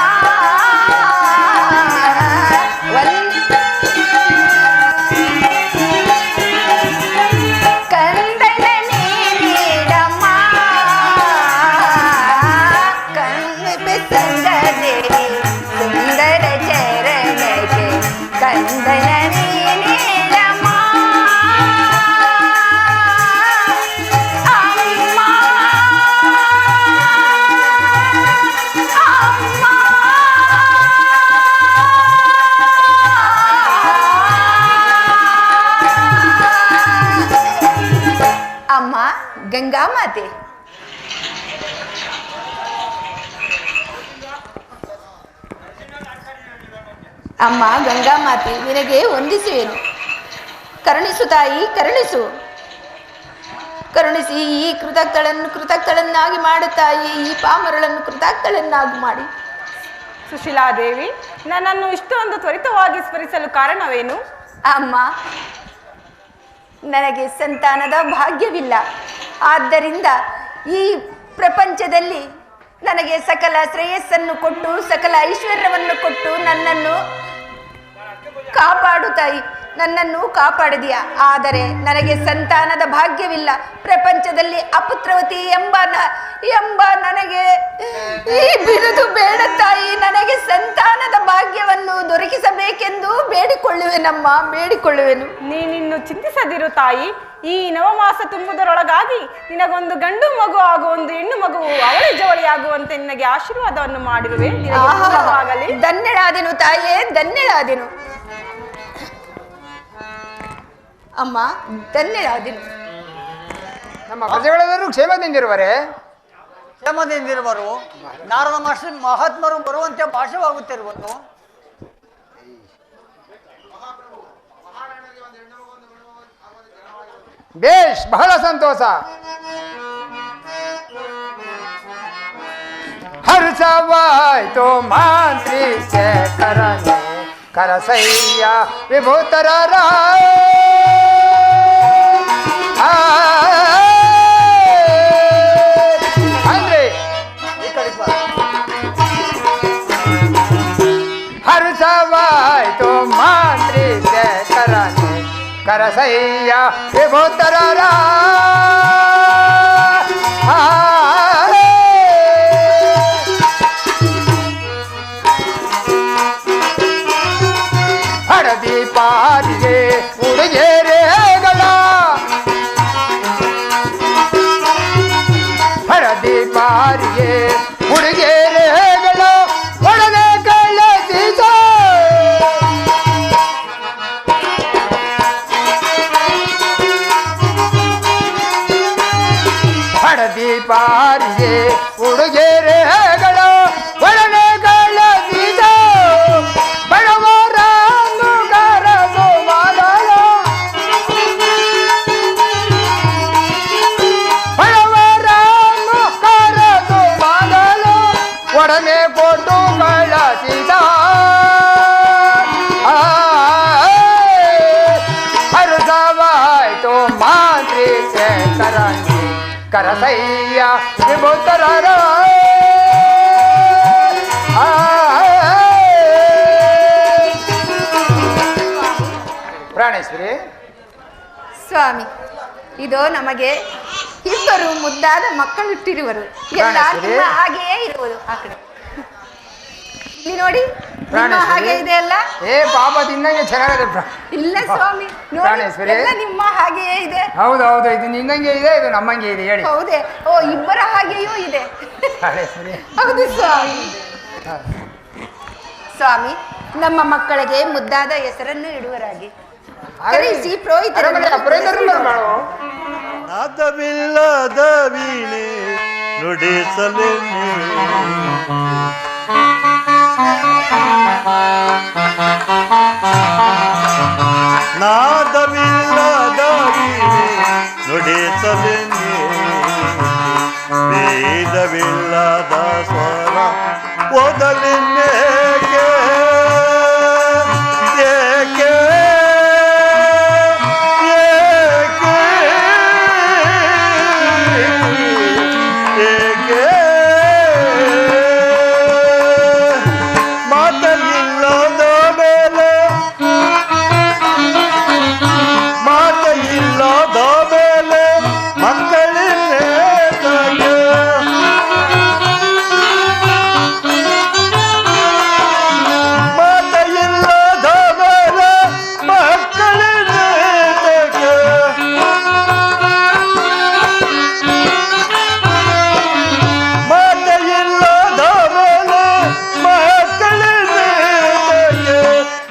S6: ಕಂದನ ನೀಡಮ್ಮ ಕಣ್ಣಿಪೆ ಸಂಗದೇವಿ ಸುಂದರ ಚರಣಕ್ಕೆ, ಕಂದನ ನೀಡಮ್ಮ ಅಮ್ಮ ಅಮ್ಮ. ಅಮ್ಮ ಗಂಗಾ ಮಾತೆ, ಅಮ್ಮ ಗಂಗಾ ಮಾತೆ, ನಿನಗೆ ವಂದಿಸುವೆನು. ಕರುಣಿಸು ತಾಯಿ, ಕರುಣಿಸು. ಕರುಣಿಸಿ ಈ ಕೃತಜ್ಞಳನ್ನಾಗಿ ಮಾಡು ತಾಯಿ, ಈ ಪಾಮರಳನ್ನು ಕೃತಜ್ಞಳನ್ನಾಗಿ ಮಾಡಿ.
S7: ಸುಶೀಲಾದೇವಿ, ನನ್ನನ್ನು ಇಷ್ಟೊಂದು ತ್ವರಿತವಾಗಿ ಸ್ಮರಿಸಲು ಕಾರಣವೇನು?
S6: ಅಮ್ಮ, ನನಗೆ ಸಂತಾನದ ಭಾಗ್ಯವಿಲ್ಲ. ಆದ್ದರಿಂದ ಈ ಪ್ರಪಂಚದಲ್ಲಿ ನನಗೆ ಸಕಲ ಶ್ರೇಯಸ್ಸನ್ನು ಕೊಟ್ಟು ಸಕಲ ಐಶ್ವರ್ಯವನ್ನು ಕೊಟ್ಟು ನನ್ನನ್ನು ಕಾಪಾಡು ತಾಯಿ, ನನ್ನನ್ನು ಕಾಪಾಡಿದೀಯ. ಆದರೆ ನನಗೆ ಸಂತಾನದ ಭಾಗ್ಯವಿಲ್ಲ. ಪ್ರಪಂಚದಲ್ಲಿ ಅಪುತ್ರವತಿ ಎಂಬ ನನಗೆ ಈ ಬಿರುದು ಬೇಡ ತಾಯಿ. ನನಗೆ ಸಂತಾನದ ಭಾಗ್ಯವನ್ನು ದೊರಕಿಸಬೇಕೆಂದು ಬೇಡಿಕೊಳ್ಳುವೆನಮ್ಮ, ಬೇಡಿಕೊಳ್ಳುವೆನು.
S7: ನೀನಿನ್ನು ಚಿಂತಿಸದಿರು ತಾಯಿ. ಈ ನವಮಾಸ ತುಂಬುವುದರೊಳಗಾಗಿ ನಿನಗೊಂದು ಗಂಡು ಮಗು ಹಾಗೂ ಒಂದು ಹೆಣ್ಣು ಮಗುವು ಅವಳಿ ಜವಳಿ ಆಗುವಂತೆ ನಿನಗೆ ಆಶೀರ್ವಾದವನ್ನು ಮಾಡಿರುವೆ.
S6: ಧನ್ಯಳಾದೆನು ತಾಯೇ, ಧನ್ಯಳಾದೆನು ಅಮ್ಮ, ಧನ್ಯಳಾದೆನು.
S1: ನಮ್ಮ ಪ್ರಜೆಗಳೆಲ್ಲರೂ ಕ್ಷೇಮದಿಂದಿರುವರೆ?
S2: ಕ್ಷೇಮದಿಂದಿರುವರು. ನಾರದ ಮಹಾತ್ಮರು ಬರುವಂತೆ ಭಾಷವಾಗುತ್ತಿರುವುದು.
S1: ಬೇಷ್, ಬಹಳ ಸಂತೋಷ. ಹರ್ಷವಾಯ್ತು ಮಾಂತ್ರಿ ಶೇಖರನೆ ಕರಸಯ್ಯ ವಿಭೂತರ ಅಂದ್ರೆ ಹರ್ಷವಾಯ್ತು ಮಾಂತ್ರಿ ಶೇಖರನೆ ಕರಸಯ್ಯ ವಿಭೂತರ ಹಳದಿ ಪಾರಿಗೆ ಉಡುಗೆರೆಗಳ ಹಳದಿ ಪಾರಿಗೆ ಉಡುಗೆರೆಗಳ ಒಡನೆ ಕಳಿಸಿದ ಹಳದಿ ಪಾರಿಗೆ ಉಡುಗೆರೆಗಳ ಒಡನೆ ಕಳಿಸಿದ ಬಡವರನ್ನು ಕರೆದು ಮಾಡಲ ಕರಸಯ್ಯ ವಿಭೂತರಾರ ಪ್ರಾಣೇಶ್ವರಿ.
S6: ಸ್ವಾಮಿ, ಇದು ನಮಗೆ ಇಬ್ಬರು ಮುದ್ದಾದ ಮಕ್ಕಳುಟ್ಟಿರುವರು. ಎಲ್ಲ ನಿಮ್ಮ ಹಾಗೆಯೇ ಇರುವುದು. ಆ ಕಡೆ ಇಲ್ಲಿ ನೋಡಿ, ನಿಮ್ಮ ಹಾಗೆ ಇದೆ ಅಲ್ಲ?
S1: ಏ ಪಾಪ ತಿನ್ನಂಗೆ ಚೆನ್ನಾಗಿದೆ.
S6: ಇಲ್ಲ ಸ್ವಾಮಿ, ನೋಡಿ ಎಲ್ಲ ನಿಮ್ಮ ಹಾಗೆಯೇ ಇದೆ.
S1: ಹೌದು ಹೌದು, ಇದು ನಿನ್ನಂಗೆ ಇದೆ, ಇದು ನಮ್ಮಂಗೆ ಇದೆ. ಹೇಳಿ.
S6: ಹೌದೇ? ಓ, ಇಬ್ಬರ ಹಾಗೆಯೂ ಇದೆ. ಹೌದು ಸ್ವಾಮಿ. ಸ್ವಾಮಿ, ನಮ್ಮ ಮಕ್ಕಳಿಗೆ ಮುದ್ದಾದ ಹೆಸರನ್ನು ಇಡುವರಾಗಿ ಕರೆಸಿ ಪುರೋಹಿತರನ್ನು
S1: ಮಾಡುವ.
S3: ನಾದವಿಲ್ಲದ ವೀಣೆ ನುಡಿಸಲೆನ್ನೆ, ನಾದವಿಲ್ಲದ ವೀಣೆ ನುಡಿಸಲೆನ್ನೆ, ವೇದವಿಲ್ಲದ ಸ್ವರ ಓದಲೆನ್ನೇಕೆ, ಏಕೆ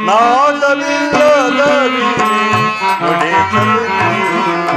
S3: ನಾದವಿಲ್ಲದ ವೀಣೆ ನುಡಿಸಲೆನ್ನೆ.